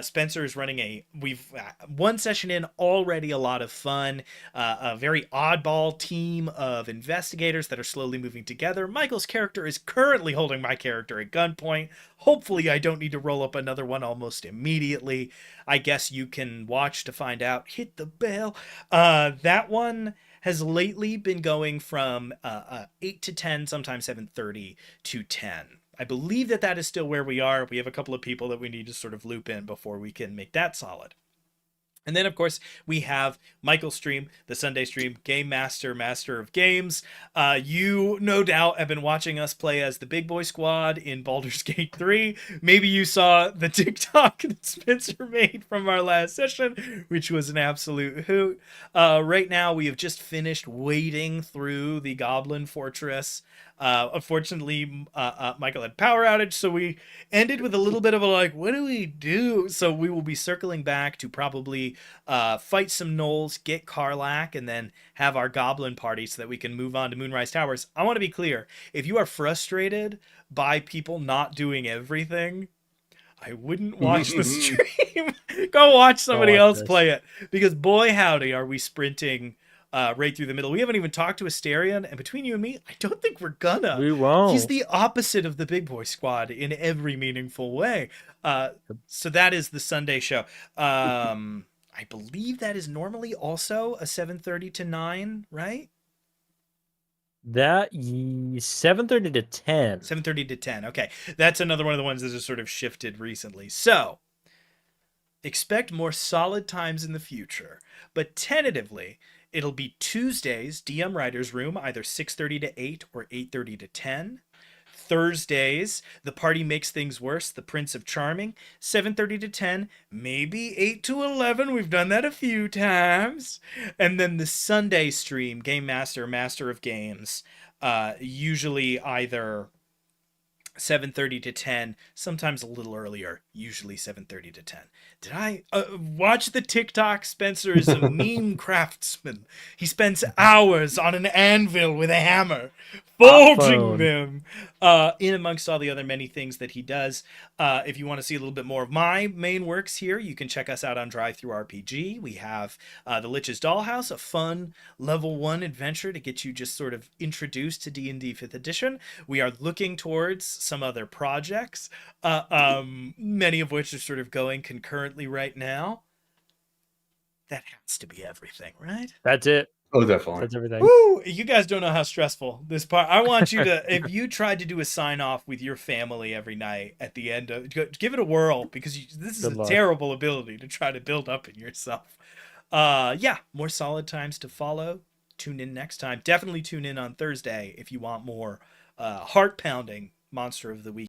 Spencer is running we've one session in, already a lot of fun, a very oddball team of investigators that are slowly moving together. Michael's character is currently holding my character at gunpoint. Hopefully I don't need to roll up another one almost immediately. I guess you can watch to find out. Hit the bell. That one has lately been going from 8 to 10, sometimes 7:30 to 10. I believe that that is still where we are. We have a couple of people that we need to sort of loop in before we can make that solid. And then, of course, we have Michael's stream, the Sunday stream, Game Master, Master of Games. You, no doubt, have been watching us play as the Big Boy Squad in Baldur's Gate 3. Maybe you saw the TikTok that Spencer made from our last session, which was an absolute hoot. Right now, we have just finished wading through the Goblin Fortress. Unfortunately, Michael had power outage, so we ended with a little bit of a like, what do we do? So we will be circling back to probably fight some gnolls, get Karlach, and then have our goblin party so that we can move on to Moonrise Towers. I want to be clear. If you are frustrated by people not doing everything, I wouldn't watch the stream. Go watch Don't somebody watch else this. play it. Because boy howdy are we sprinting right through the middle. We haven't even talked to Asterion, and between you and me, I don't think we're gonna. We He's won't. the opposite of the Big Boy Squad in every meaningful way. So that is the Sunday show. I believe that is normally also a 7:30 to 9, right? That 7:30 to 10. 7:30 to 10. Okay. That's another one of the ones that has sort of shifted recently. So, expect more solid times in the future, but tentatively it'll be Tuesdays DM Writers Room, either 6:30 to 8 or 8:30 to 10. Thursdays, The Party Makes Things Worse, The Prince of Charming, 7:30 to 10, maybe 8 to 11. We've done that a few times. And then the Sunday stream, Game Master, Master of Games, usually either 7:30 to 10, sometimes a little earlier, usually 7:30 to 10. Did I watch the TikTok? Spencer is a meme craftsman. He spends hours on an anvil with a hammer, folding phone. them, in amongst all the other many things that he does. If you want to see a little bit more of my main works here, you can check us out on Drive-Thru RPG. We have The Lich's Dollhouse, a fun level 1 adventure to get you just sort of introduced to D&D 5th edition. We are looking towards some other projects, many of which are sort of going concurrently right now. That has to be everything, right? That's it. Oh, definitely. That's everything. Woo! You guys don't know how stressful this part. I want you to, if you tried to do a sign off with your family every night at the end of, give it a whirl, because this is Good a luck. terrible ability to try to build up in yourself. Yeah, more solid times to follow. Tune in next time. Definitely tune in on Thursday if you want more heart pounding Monster of the Week